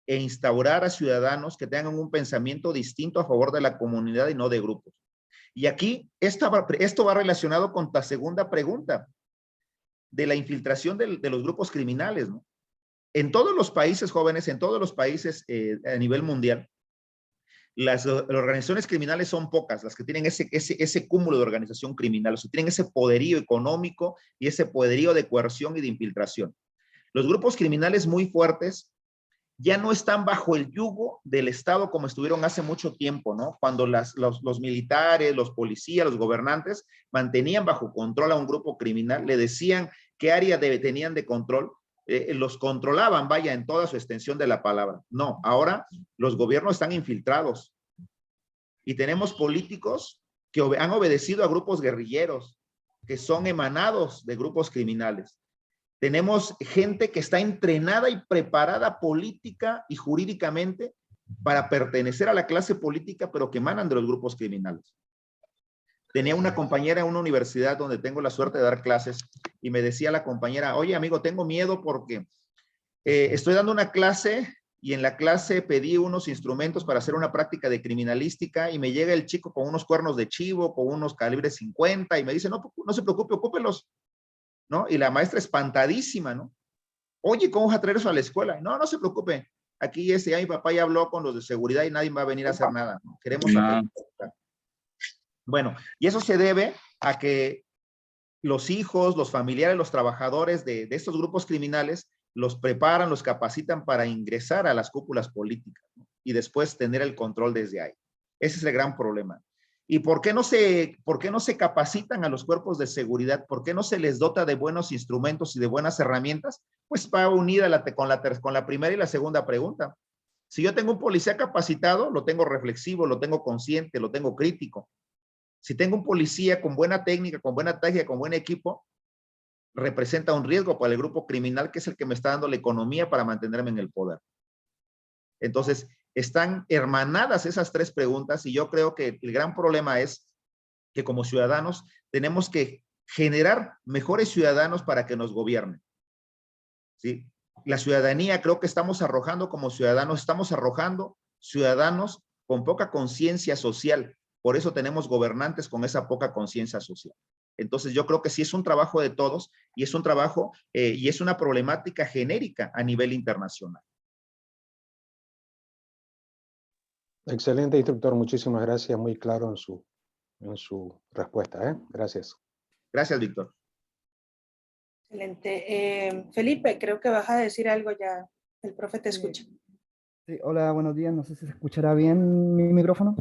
e instaurar a ciudadanos que tengan un pensamiento distinto a favor de la comunidad y no de grupos. Y aquí esto va relacionado con la segunda pregunta de la infiltración de los grupos criminales, ¿no? En todos los países jóvenes, en todos los países a nivel mundial, las organizaciones criminales son pocas, las que tienen ese cúmulo de organización criminal, o sea, tienen ese poderío económico y ese poderío de coerción y de infiltración. Los grupos criminales muy fuertes ya no están bajo el yugo del Estado como estuvieron hace mucho tiempo, ¿no? Cuando los militares, los policías, los gobernantes mantenían bajo control a un grupo criminal, le decían qué área tenían de control, los controlaban, vaya, en toda su extensión de la palabra. No, ahora los gobiernos están infiltrados y tenemos políticos que han obedecido a grupos guerrilleros, que son emanados de grupos criminales. Tenemos gente que está entrenada y preparada política y jurídicamente para pertenecer a la clase política, pero que emanan de los grupos criminales. Tenía una compañera en una universidad donde tengo la suerte de dar clases y me decía la compañera, oye amigo, tengo miedo porque estoy dando una clase y en la clase pedí unos instrumentos para hacer una práctica de criminalística y me llega el chico con unos cuernos de chivo, con unos calibres 50 y me dice, no se preocupe, ocúpelos, ¿no? Y la maestra espantadísima, ¿no? Oye, ¿cómo vas a traer eso a la escuela? No se preocupe. Aquí ya mi papá ya habló con los de seguridad y nadie va a venir a hacer nada, ¿no? Queremos aprender. Bueno, y eso se debe a que los hijos, los familiares, los trabajadores de estos grupos criminales los preparan, los capacitan para ingresar a las cúpulas políticas, ¿no? Y después tener el control desde ahí. Ese es el gran problema. ¿Y por qué no se capacitan a los cuerpos de seguridad? ¿Por qué no se les dota de buenos instrumentos y de buenas herramientas? Pues va unida con la primera y la segunda pregunta. Si yo tengo un policía capacitado, lo tengo reflexivo, lo tengo consciente, lo tengo crítico. Si tengo un policía con buena técnica, con buena táctica, con buen equipo, representa un riesgo para el grupo criminal, que es el que me está dando la economía para mantenerme en el poder. Entonces, están hermanadas esas tres preguntas y yo creo que el gran problema es que como ciudadanos tenemos que generar mejores ciudadanos para que nos gobiernen, ¿sí? La ciudadanía, creo que estamos arrojando ciudadanos con poca conciencia social. Por eso tenemos gobernantes con esa poca conciencia social. Entonces yo creo que sí es un trabajo de todos y es un trabajo y es una problemática genérica a nivel internacional. Excelente, instructor. Muchísimas gracias. Muy claro en su respuesta, ¿eh? Gracias. Gracias, Víctor. Excelente. Felipe, creo que vas a decir algo ya. El profe te escucha. Sí, hola, buenos días. No sé si se escuchará bien mi micrófono.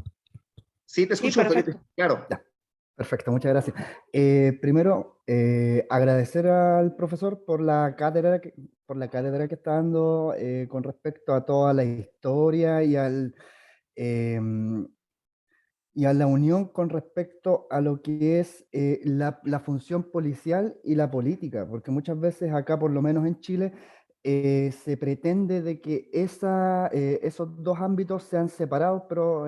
Sí, te Sí, escucho, perfecto. Felipe. Claro. Ya, perfecto, muchas gracias. Primero, agradecer al profesor por la cátedra que está dando con respecto a toda la historia y a la unión con respecto a lo que es la función policial y la política, porque muchas veces acá, por lo menos en Chile, se pretende de que esos dos ámbitos sean separados, pero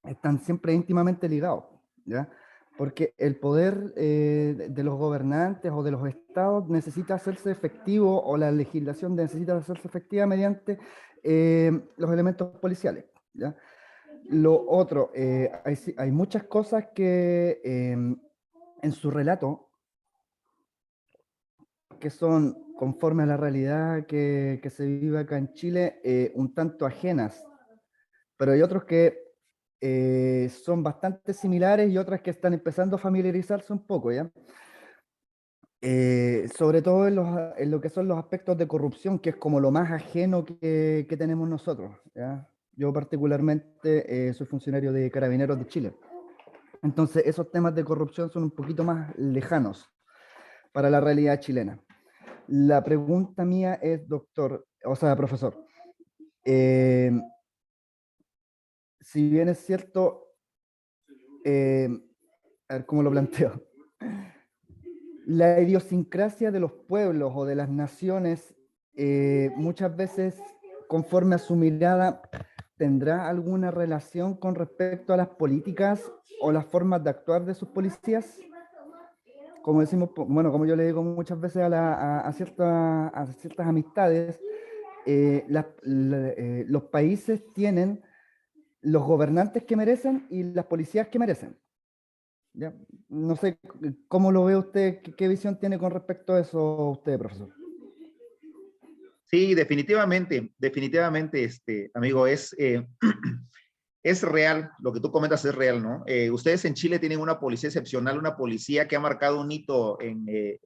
están siempre íntimamente ligados, ¿ya? Porque el poder de los gobernantes o de los estados necesita hacerse efectivo, o la legislación necesita hacerse efectiva mediante los elementos policiales, ¿ya? Lo otro, hay muchas cosas que en su relato que son conforme a la realidad que se vive acá en Chile, un tanto ajenas, pero hay otros que son bastante similares y otras que están empezando a familiarizarse un poco, ¿ya? Sobre todo en lo que son los aspectos de corrupción, que es como lo más ajeno que tenemos nosotros, ¿ya? Yo particularmente soy funcionario de Carabineros de Chile. Entonces, esos temas de corrupción son un poquito más lejanos para la realidad chilena. La pregunta mía es, profesor, si bien es cierto, a ver cómo lo planteo, la idiosincrasia de los pueblos o de las naciones, muchas veces, conforme a su mirada, ¿tendrá alguna relación con respecto a las políticas o las formas de actuar de sus policías? Como decimos, bueno, como yo le digo muchas veces a ciertas amistades, los países tienen los gobernantes que merecen y las policías que merecen. ¿Ya? No sé cómo lo ve usted, qué visión tiene con respecto a eso usted, profesor. Sí, definitivamente, amigo, es real, lo que tú comentas es real, ¿no? Ustedes en Chile tienen una policía excepcional, una policía que ha marcado un hito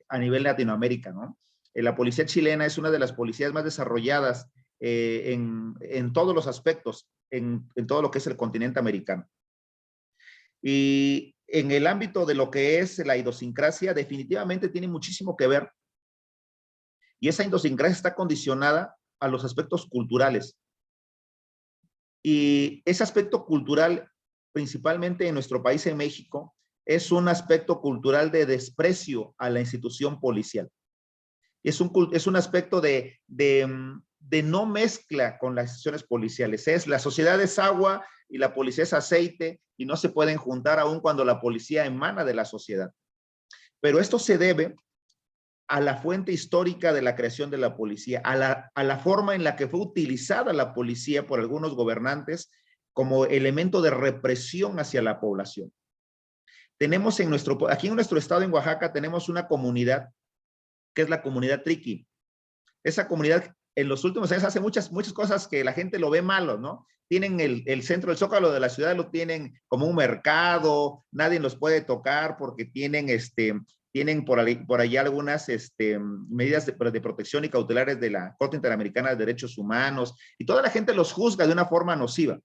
a nivel Latinoamérica, ¿no? La policía chilena es una de las policías más desarrolladas en todos los aspectos, en todo lo que es el continente americano. Y en el ámbito de lo que es la idiosincrasia, definitivamente tiene muchísimo que ver. Y esa idiosincrasia está condicionada a los aspectos culturales. Y ese aspecto cultural, principalmente en nuestro país, en México, es un aspecto cultural de desprecio a la institución policial. Es un aspecto de no mezcla con las instituciones policiales. La sociedad es agua y la policía es aceite y no se pueden juntar aún cuando la policía emana de la sociedad. Pero esto se debe a la fuente histórica de la creación de la policía, a la forma en la que fue utilizada la policía por algunos gobernantes como elemento de represión hacia la población. Tenemos aquí en nuestro estado, en Oaxaca, tenemos una comunidad que es la comunidad Triqui. Esa comunidad en los últimos años hace muchas cosas que la gente lo ve malo, ¿no? Tienen el centro, el zócalo de la ciudad lo tienen como un mercado, nadie los puede tocar porque tienen por allá algunas medidas de protección y cautelares de la Corte Interamericana de Derechos Humanos, y toda la gente los juzga de una forma nociva.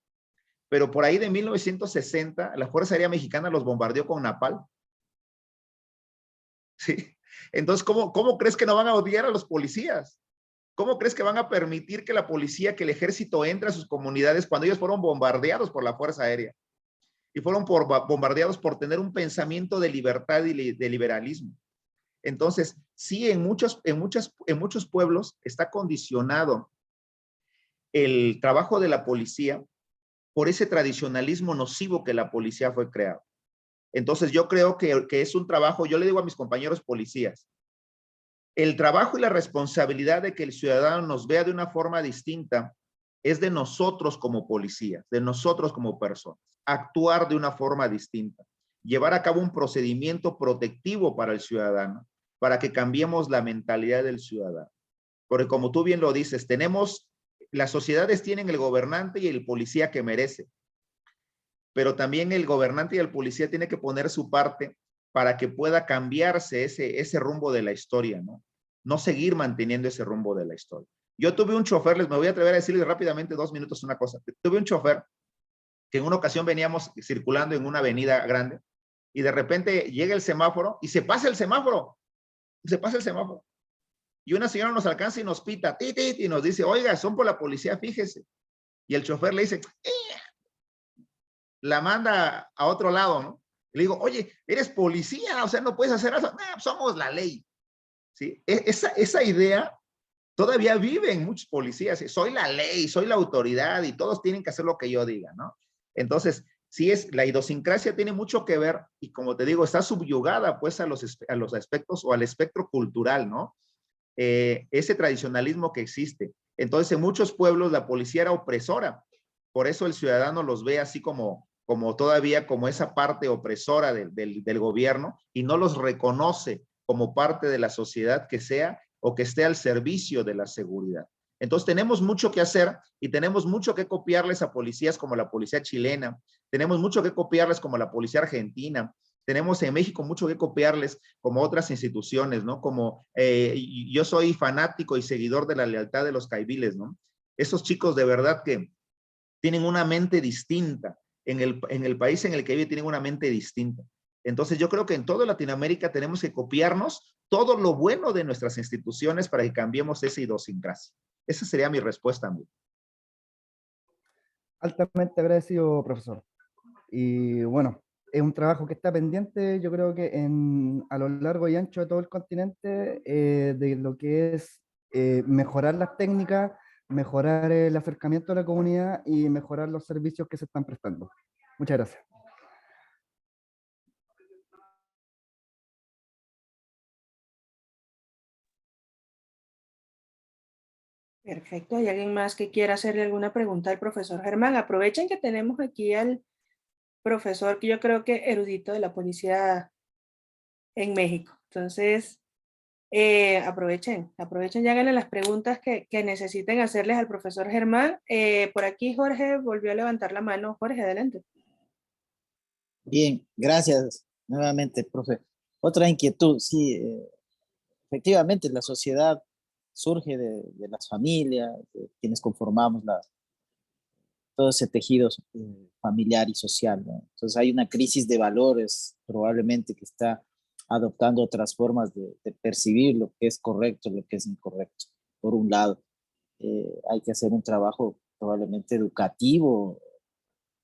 Pero por ahí de 1960, la Fuerza Aérea Mexicana los bombardeó con napalm. ¿Sí? Entonces, ¿cómo crees que no van a odiar a los policías? ¿Cómo crees que van a permitir que la policía, que el ejército entre a sus comunidades cuando ellos fueron bombardeados por la Fuerza Aérea? Y fueron bombardeados por tener un pensamiento de libertad y de liberalismo. Entonces, sí, en muchos pueblos está condicionado el trabajo de la policía por ese tradicionalismo nocivo que la policía fue creado. Entonces, yo creo que es un trabajo, yo le digo a mis compañeros policías, el trabajo y la responsabilidad de que el ciudadano nos vea de una forma distinta es de nosotros como policías, de nosotros como personas. Actuar de una forma distinta, llevar a cabo un procedimiento protectivo para el ciudadano, para que cambiemos la mentalidad del ciudadano. Porque como tú bien lo dices, las sociedades tienen el gobernante y el policía que merece, pero también el gobernante y el policía tienen que poner su parte para que pueda cambiarse ese rumbo de la historia, ¿no? No seguir manteniendo ese rumbo de la historia. Yo tuve un chofer, me voy a atrever a decirles rápidamente 2 minutos una cosa. Tuve un chofer que en una ocasión veníamos circulando en una avenida grande y de repente llega el semáforo y se pasa el semáforo. Se pasa el semáforo. Y una señora nos alcanza y nos pita, tit, tit, y nos dice, oiga, son por la policía, fíjese. Y el chofer le dice, la manda a otro lado, ¿no? Le digo, oye, eres policía, o sea, no puedes hacer eso. Nah, somos la ley. ¿Sí? Esa idea todavía vive en muchos policías. Soy la ley, soy la autoridad y todos tienen que hacer lo que yo diga, ¿no? Entonces, sí la idiosincrasia tiene mucho que ver y como te digo, está subyugada pues a los aspectos o al espectro cultural, ¿no? Ese tradicionalismo que existe. Entonces, en muchos pueblos la policía era opresora. Por eso el ciudadano los ve así como todavía como esa parte opresora del gobierno y no los reconoce como parte de la sociedad que sea o que esté al servicio de la seguridad. Entonces tenemos mucho que hacer y tenemos mucho que copiarles a policías como la policía chilena, tenemos mucho que copiarles como la policía argentina, tenemos en México mucho que copiarles como otras instituciones, ¿no? Como yo soy fanático y seguidor de la lealtad de los caiviles, ¿no? Esos chicos de verdad que tienen una mente distinta, en el país en el que viven tienen una mente distinta. Entonces yo creo que en toda Latinoamérica tenemos que copiarnos todo lo bueno de nuestras instituciones para que cambiemos esa idiosincrasia. Esa sería mi respuesta, amigo. Altamente agradecido, profesor. Y bueno, es un trabajo que está pendiente, yo creo que a lo largo y ancho de todo el continente, de lo que es mejorar las técnicas, mejorar el acercamiento a la comunidad y mejorar los servicios que se están prestando. Muchas gracias. Perfecto. ¿Hay alguien más que quiera hacerle alguna pregunta al profesor Germán? Aprovechen que tenemos aquí al profesor que yo creo que erudito de la policía en México. Entonces, aprovechen y háganle las preguntas que necesiten hacerles al profesor Germán. Por aquí Jorge volvió a levantar la mano. Jorge, adelante. Bien, gracias nuevamente, profe. Otra inquietud, sí, efectivamente la sociedad surge de las familias, de quienes conformamos todo ese tejido familiar y social, ¿no? Entonces hay una crisis de valores probablemente que está adoptando otras formas de percibir lo que es correcto, lo que es incorrecto. Por un lado, hay que hacer un trabajo probablemente educativo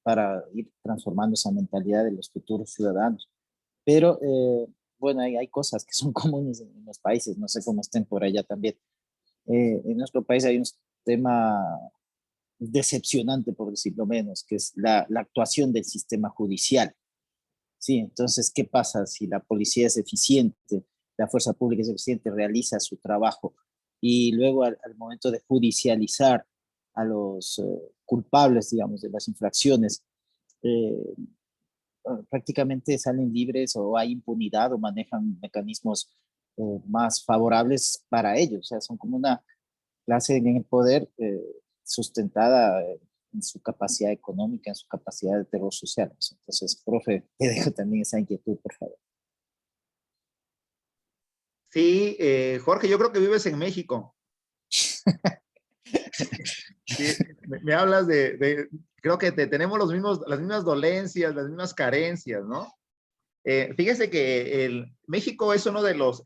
para ir transformando esa mentalidad de los futuros ciudadanos. Pero bueno, hay cosas que son comunes en los países, no sé cómo estén por allá también. En nuestro país hay un tema decepcionante, por decirlo menos, que es la actuación del sistema judicial. Sí, entonces, ¿qué pasa si la policía es eficiente, la fuerza pública es eficiente, realiza su trabajo y luego al momento de judicializar a los culpables, digamos, de las infracciones, prácticamente salen libres o hay impunidad o manejan mecanismos más favorables para ellos? O sea, son como una clase en el poder sustentada en su capacidad económica, en su capacidad de terror social. Entonces, profe, te dejo también esa inquietud, por favor. Sí, Jorge, yo creo que vives en México. Sí, me hablas creo que tenemos las mismas dolencias, las mismas carencias, ¿no? Fíjese que México es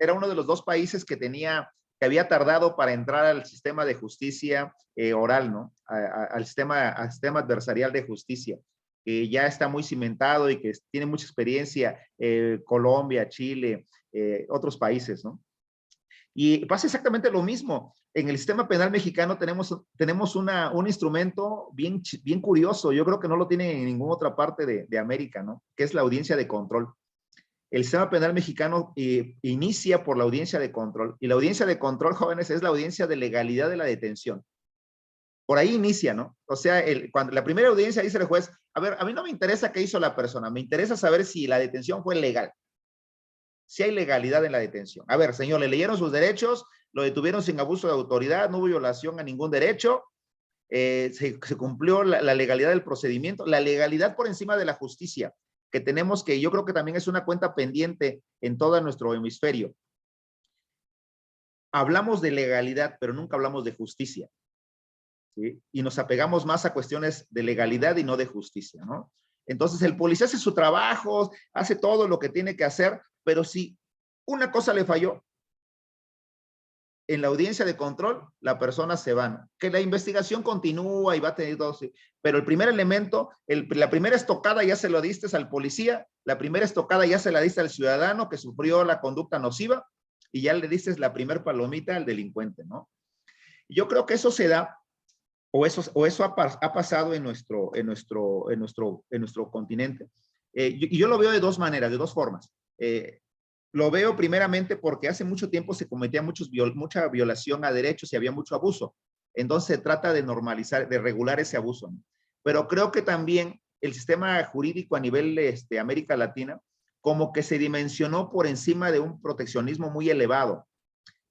era uno de los 2 países que había tardado para entrar al sistema de justicia oral, ¿no? Al sistema adversarial de justicia, que ya está muy cimentado y que tiene mucha experiencia, Colombia, Chile, otros países, ¿no? Y pasa exactamente lo mismo. En el sistema penal mexicano tenemos un instrumento bien curioso, yo creo que no lo tiene en ninguna otra parte de América, ¿no? Que es la audiencia de control. El sistema penal mexicano inicia por la audiencia de control, y la audiencia de control, jóvenes, es la audiencia de legalidad de la detención. Por ahí inicia, ¿no? O sea, cuando la primera audiencia dice el juez, a ver, a mí no me interesa qué hizo la persona, me interesa saber si la detención fue legal, si hay legalidad en la detención. A ver, señor, le leyeron sus derechos, lo detuvieron sin abuso de autoridad, no hubo violación a ningún derecho, se cumplió la legalidad del procedimiento, la legalidad por encima de la justicia, que tenemos, que yo creo que también es una cuenta pendiente en todo nuestro hemisferio. hablamos de legalidad, pero nunca hablamos de justicia, ¿sí? Y nos apegamos más a cuestiones de legalidad y no de justicia, ¿no? Entonces el policía hace su trabajo, hace todo lo que tiene que hacer, pero si una cosa le falló, en la audiencia de control, la persona se va, ¿no? Que la investigación continúa y va a tener dos, pero el primer elemento, la primera estocada ya se lo diste al policía, la primera estocada ya se la diste al ciudadano que sufrió la conducta nociva y ya le diste la primer palomita al delincuente, ¿no? Yo creo que eso se da, o eso ha pasado en nuestro continente. Y yo lo veo de dos maneras, de dos formas. Lo veo primeramente porque hace mucho tiempo se cometía mucha violación a derechos y había mucho abuso. Entonces se trata de normalizar, de regular ese abuso, ¿no? Pero creo que también el sistema jurídico a nivel de América Latina como que se dimensionó por encima de un proteccionismo muy elevado.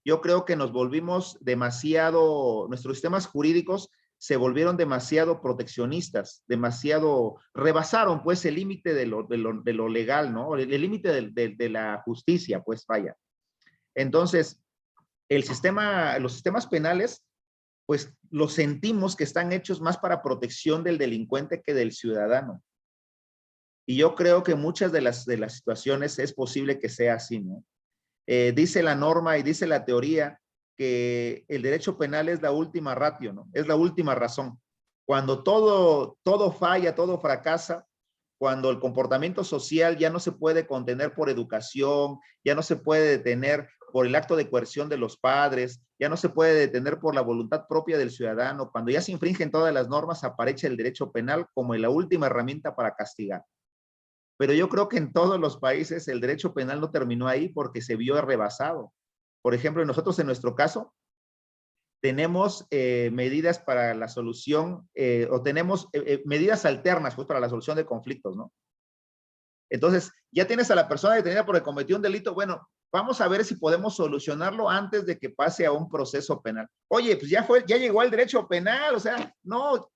Yo creo que nos volvimos demasiado, nuestros sistemas jurídicos se volvieron demasiado proteccionistas, rebasaron pues el límite de lo legal, ¿no? El límite de la justicia, pues vaya. Entonces, los sistemas penales, pues los sentimos que están hechos más para protección del delincuente que del ciudadano. Y yo creo que muchas de las situaciones es posible que sea así, ¿no? Dice la norma y dice la teoría que el derecho penal es la última ratio, ¿no? Es la última razón. Cuando todo falla, todo fracasa, cuando el comportamiento social ya no se puede contener por educación, ya no se puede detener por el acto de coerción de los padres, ya no se puede detener por la voluntad propia del ciudadano, cuando ya se infringen todas las normas, aparece el derecho penal como la última herramienta para castigar. Pero yo creo que en todos los países el derecho penal no terminó ahí porque se vio rebasado. Por ejemplo, nosotros en nuestro caso tenemos medidas para la solución o tenemos medidas alternas pues, para la solución de conflictos, ¿no? Entonces, ya tienes a la persona detenida porque cometió un delito, bueno, vamos a ver si podemos solucionarlo antes de que pase a un proceso penal. Oye, pues ya llegó al derecho penal, o sea, no,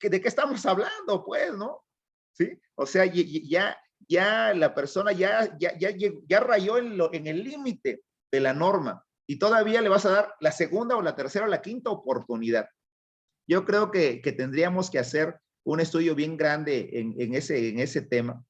¿de qué estamos hablando? Pues, ¿no? ¿Sí? O sea, ya la persona ya rayó en el límite de la norma y todavía le vas a dar la segunda o la tercera o la quinta oportunidad. Yo creo que tendríamos que hacer un estudio bien grande en ese tema,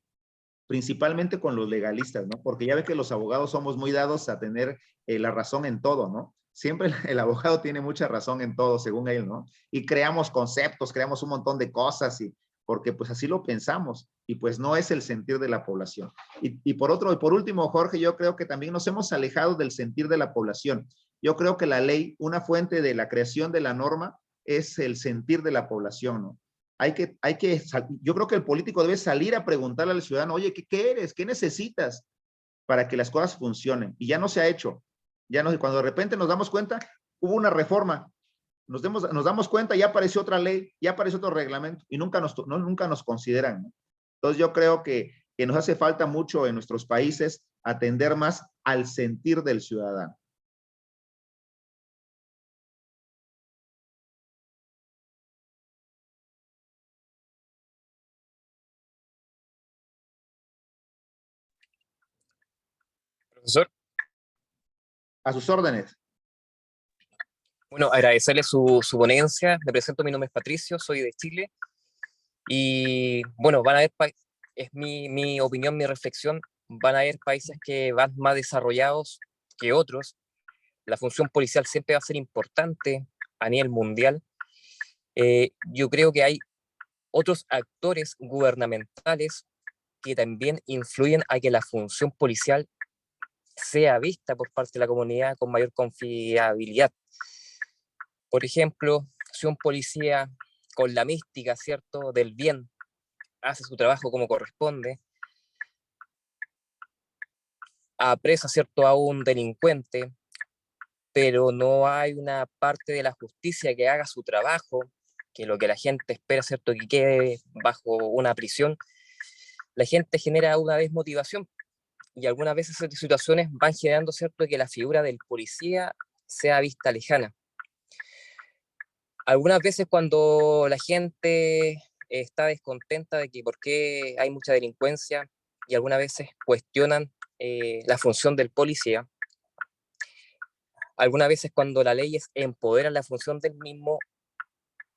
principalmente con los legalistas, ¿no? Porque ya ve que los abogados somos muy dados a tener la razón en todo, ¿no? Siempre el abogado tiene mucha razón en todo, según él, ¿no? Y creamos conceptos, creamos un montón de cosas, porque pues así lo pensamos, y pues no es el sentir de la población. Y por último, Jorge, yo creo que también nos hemos alejado del sentir de la población. Yo creo que la ley, una fuente de la creación de la norma, es el sentir de la población, ¿no? Yo creo que el político debe salir a preguntarle al ciudadano, oye, ¿qué eres? ¿Qué necesitas para que las cosas funcionen? Y ya no se ha hecho. Ya no, cuando de repente nos damos cuenta, hubo una reforma, nos damos cuenta, ya apareció otra ley, ya apareció otro reglamento y nunca nos consideran, ¿no? Entonces yo creo que nos hace falta mucho en nuestros países atender más al sentir del ciudadano. Profesor, A sus órdenes. bueno, agradecerle su ponencia. Me presento, mi nombre es Patricio, soy de Chile. Y bueno, van a haber, es mi opinión, mi reflexión, van a haber países que van más desarrollados que otros. La función policial siempre va a ser importante a nivel mundial. Yo creo que hay otros actores gubernamentales que también influyen a que la función policial sea vista por parte de la comunidad con mayor confiabilidad. Por ejemplo, si un policía con la mística, ¿cierto?, del bien hace su trabajo como corresponde, apresa, ¿cierto?, a un delincuente, pero no hay una parte de la justicia que haga su trabajo, que lo que la gente espera, ¿cierto?, que quede bajo una prisión, la gente genera una desmotivación y algunas veces esas situaciones van generando, ¿cierto?, que la figura del policía sea vista lejana. Algunas veces cuando la gente está descontenta de que por qué hay mucha delincuencia y algunas veces cuestionan la función del policía, algunas veces cuando la ley empodera la función del mismo,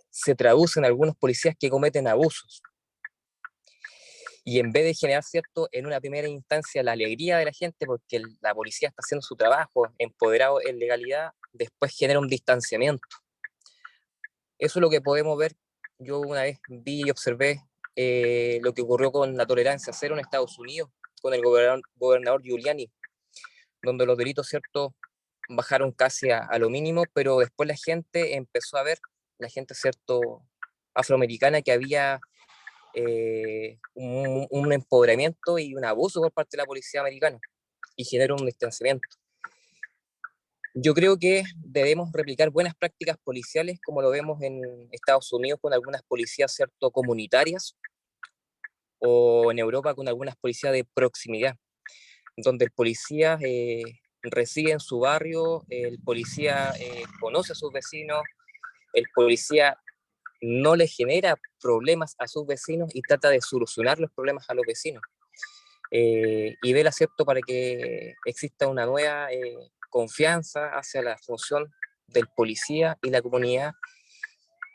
se traduce en algunos policías que cometen abusos. Y en vez de generar, ¿cierto?, en una primera instancia la alegría de la gente porque la policía está haciendo su trabajo empoderado en legalidad, después genera un distanciamiento. Eso es lo que podemos ver. Yo una vez vi y observé lo que ocurrió con la tolerancia cero en Estados Unidos, con el gobernador Giuliani, donde los delitos, ¿cierto?, bajaron casi a lo mínimo, pero después la gente empezó a ver, la gente, ¿cierto?, afroamericana, que había un empoderamiento y un abuso por parte de la policía americana, y generó un distanciamiento. Yo creo que debemos replicar buenas prácticas policiales, como lo vemos en Estados Unidos con algunas policías, ¿cierto?, comunitarias, o en Europa con algunas policías de proximidad, donde el policía reside en su barrio, el policía conoce a sus vecinos, el policía no le genera problemas a sus vecinos y trata de solucionar los problemas a los vecinos. Y vela, ¿cierto?, para que exista una nueva confianza hacia la función del policía y la comunidad,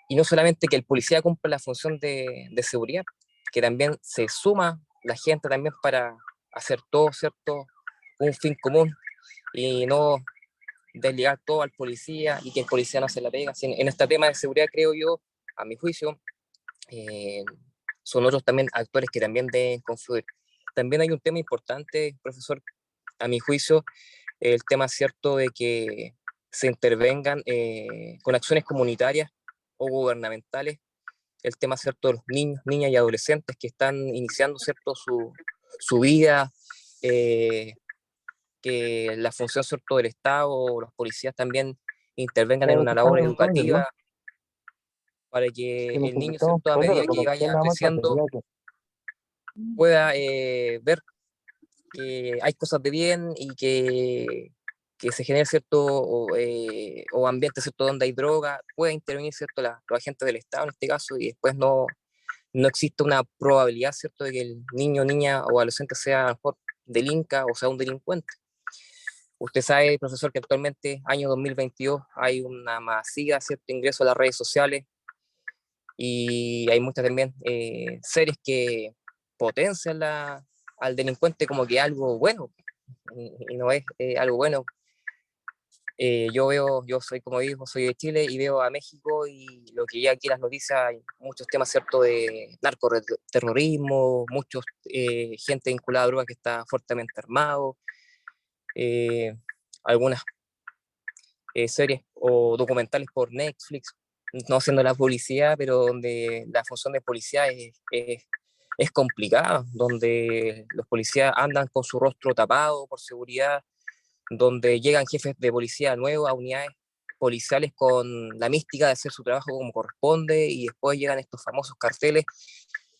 y no solamente que el policía cumpla la función de seguridad, que también se suma la gente también para hacer todo, ¿cierto?, un fin común, y no desligar todo al policía y que el policía no se la pega. En este tema de seguridad, creo yo, a mi juicio, son otros también actores que también deben confluir. También hay un tema importante, profesor, a mi juicio, el tema, cierto, de que se intervengan con acciones comunitarias o gubernamentales, el tema, cierto, de los niños, niñas y adolescentes que están iniciando, cierto, su vida, que la función, cierto, del Estado o los policías también intervengan en una labor educativa para que el niño, cierto, a medida que vaya creciendo, pueda ver que hay cosas de bien y que se genere, cierto, o ambiente, cierto, donde hay droga, pueda intervenir, cierto, los agentes del Estado en este caso, y después no existe una probabilidad, cierto, de que el niño, niña o adolescente sea a lo mejor delinca o sea un delincuente. Usted sabe, profesor, que actualmente, año 2022, hay una masiva, cierto, ingreso a las redes sociales, y hay muchas también series que potencian al delincuente como que algo bueno, y no es algo bueno. Yo soy, como digo, soy de Chile y veo a México, y lo que ya aquí en las noticias hay muchos temas, cierto, de narcoterrorismo, muchos gente vinculada a drogas que está fuertemente armado, algunas series o documentales por Netflix, no haciendo la publicidad, pero donde la función de policía es complicada, donde los policías andan con su rostro tapado por seguridad, donde llegan jefes de policía nuevos a unidades policiales con la mística de hacer su trabajo como corresponde, y después llegan estos famosos carteles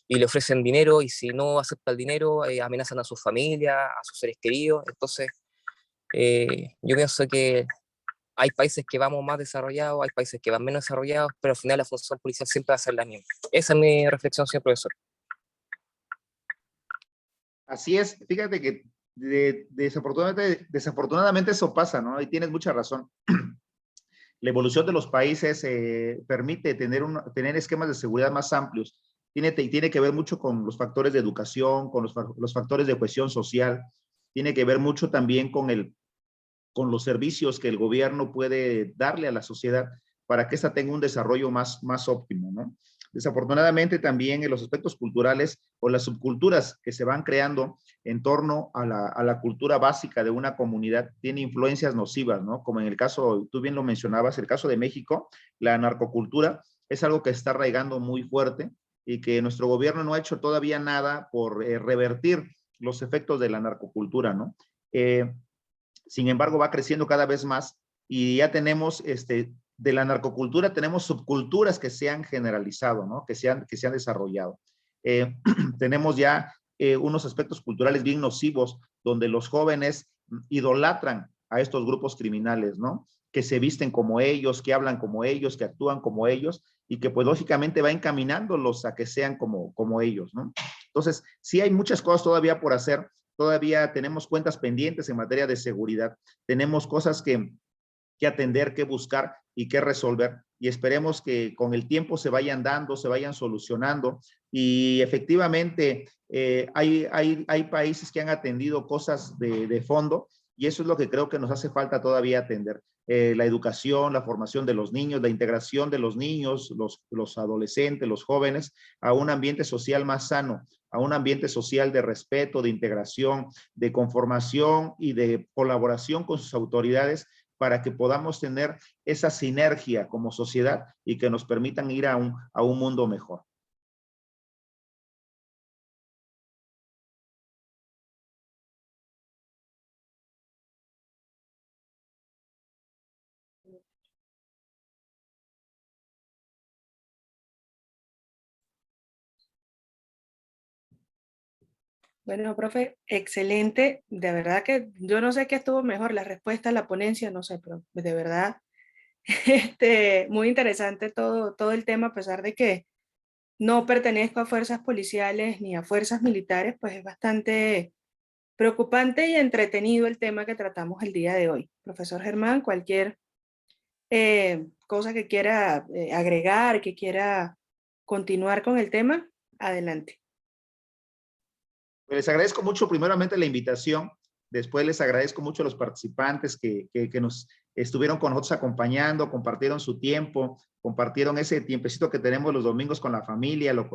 y le ofrecen dinero, y si no acepta el dinero amenazan a su familia, a sus seres queridos. Entonces yo pienso que hay países que vamos más desarrollados, hay países que van menos desarrollados, pero al final la función policial siempre va a ser la misma. Esa es mi reflexión, señor profesor. Así es, fíjate que desafortunadamente eso pasa, ¿no? Y tienes mucha razón. La evolución de los países permite tener esquemas de seguridad más amplios. Tiene que ver mucho con los factores de educación, con los factores de cohesión social. Tiene que ver mucho también con los servicios que el gobierno puede darle a la sociedad para que ésta tenga un desarrollo más óptimo, ¿no? Desafortunadamente también en los aspectos culturales o las subculturas que se van creando en torno a la cultura básica de una comunidad tiene influencias nocivas, ¿no? Como en el caso, tú bien lo mencionabas, el caso de México, la narcocultura es algo que está arraigando muy fuerte y que nuestro gobierno no ha hecho todavía nada por revertir los efectos de la narcocultura, ¿no? Sin embargo, va creciendo cada vez más y ya tenemos, de la narcocultura tenemos subculturas que se han generalizado, ¿no? Que se han desarrollado. Tenemos ya unos aspectos culturales bien nocivos donde los jóvenes idolatran a estos grupos criminales, ¿no? Que se visten como ellos, que hablan como ellos, que actúan como ellos y que pues lógicamente va encaminándolos a que sean como ellos, ¿no? Entonces, sí hay muchas cosas todavía por hacer. Todavía tenemos cuentas pendientes en materia de seguridad. Tenemos cosas que que atender, que buscar y que resolver. Y esperemos que con el tiempo se vayan dando, se vayan solucionando. Y efectivamente hay países que han atendido cosas de fondo, y eso es lo que creo que nos hace falta todavía atender. La educación, la formación de los niños, la integración de los niños, los adolescentes, los jóvenes, a un ambiente social más sano, a un ambiente social de respeto, de integración, de conformación y de colaboración con sus autoridades, para que podamos tener esa sinergia como sociedad y que nos permitan ir a un mundo mejor. Bueno, profe, excelente. De verdad que yo no sé qué estuvo mejor, la respuesta, la ponencia, no sé, pero de verdad, muy interesante todo el tema, a pesar de que no pertenezco a fuerzas policiales ni a fuerzas militares, pues es bastante preocupante y entretenido el tema que tratamos el día de hoy. Profesor Germán, cualquier cosa que quiera agregar, que quiera continuar con el tema, adelante. Les agradezco mucho primeramente la invitación, después les agradezco mucho a los participantes que nos estuvieron con nosotros acompañando, compartieron su tiempo, compartieron ese tiempecito que tenemos los domingos con la familia, lo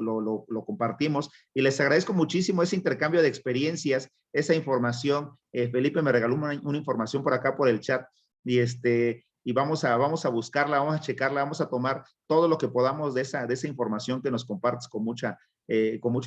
compartimos, y les agradezco muchísimo ese intercambio de experiencias, esa información. Felipe me regaló una información por acá por el chat, y vamos a buscarla, vamos a checarla, vamos a tomar todo lo que podamos de esa información que nos compartes con mucho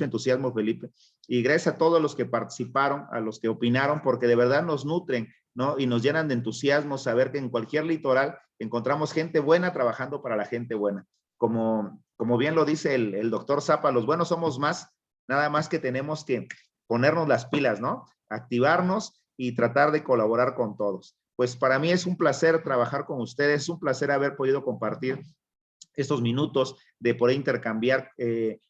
entusiasmo, Felipe. Y gracias a todos los que participaron, a los que opinaron, porque de verdad nos nutren, ¿no? Y nos llenan de entusiasmo saber que en cualquier litoral encontramos gente buena trabajando para la gente buena. Como bien lo dice el doctor Zapa, los buenos somos más, nada más que tenemos que ponernos las pilas, ¿no? Activarnos y tratar de colaborar con todos. Pues para mí es un placer trabajar con ustedes, es un placer haber podido compartir estos minutos, de poder intercambiar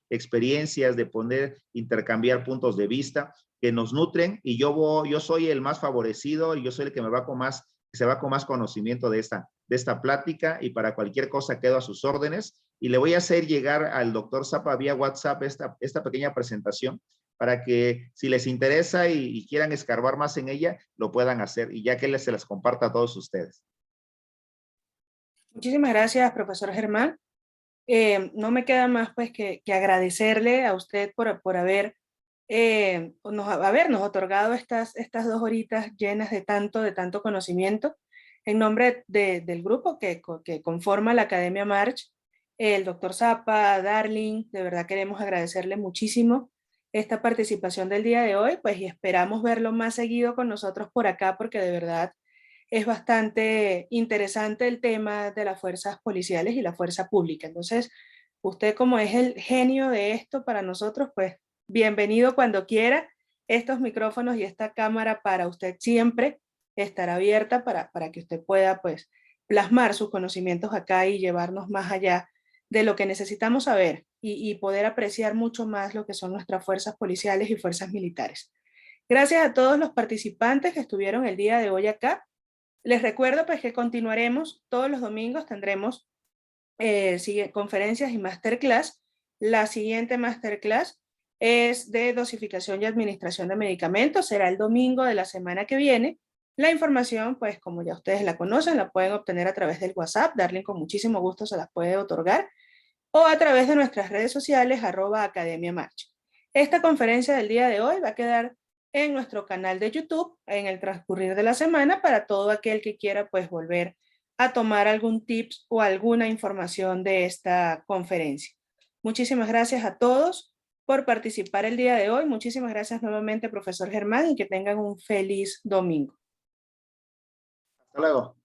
experiencias, de poder intercambiar puntos de vista que nos nutren, y yo soy el más favorecido y yo soy el que se va con más conocimiento de esta plática, y para cualquier cosa quedo a sus órdenes, y le voy a hacer llegar al doctor Zapa vía WhatsApp esta pequeña presentación para que si les interesa y quieran escarbar más en ella, lo puedan hacer, y ya que se las comparta a todos ustedes. Muchísimas gracias, profesor Germán. No me queda más pues que agradecerle a usted por habernos otorgado estas 2 horitas llenas de tanto conocimiento. En nombre del grupo que conforma la Academia March, el doctor Zapa, Darling, de verdad queremos agradecerle muchísimo esta participación del día de hoy, pues, y esperamos verlo más seguido con nosotros por acá, porque de verdad es bastante interesante el tema de las fuerzas policiales y la fuerza pública. Entonces, usted, como es el genio de esto para nosotros, pues bienvenido cuando quiera. Estos micrófonos y esta cámara para usted siempre estará abierta para que usted pueda, pues, plasmar sus conocimientos acá y llevarnos más allá de lo que necesitamos saber, y poder apreciar mucho más lo que son nuestras fuerzas policiales y fuerzas militares. Gracias a todos los participantes que estuvieron el día de hoy acá. Les recuerdo pues que continuaremos todos los domingos, tendremos conferencias y masterclass. La siguiente masterclass es de dosificación y administración de medicamentos, será el domingo de la semana que viene. La información, pues como ya ustedes la conocen, la pueden obtener a través del WhatsApp, Darling con muchísimo gusto se las puede otorgar, o a través de nuestras redes sociales, @Academia March. Esta conferencia del día de hoy va a quedar en nuestro canal de YouTube en el transcurrir de la semana, para todo aquel que quiera pues volver a tomar algún tips o alguna información de esta conferencia. Muchísimas gracias a todos por participar el día de hoy. Muchísimas gracias nuevamente, profesor Germán, y que tengan un feliz domingo. Hasta luego.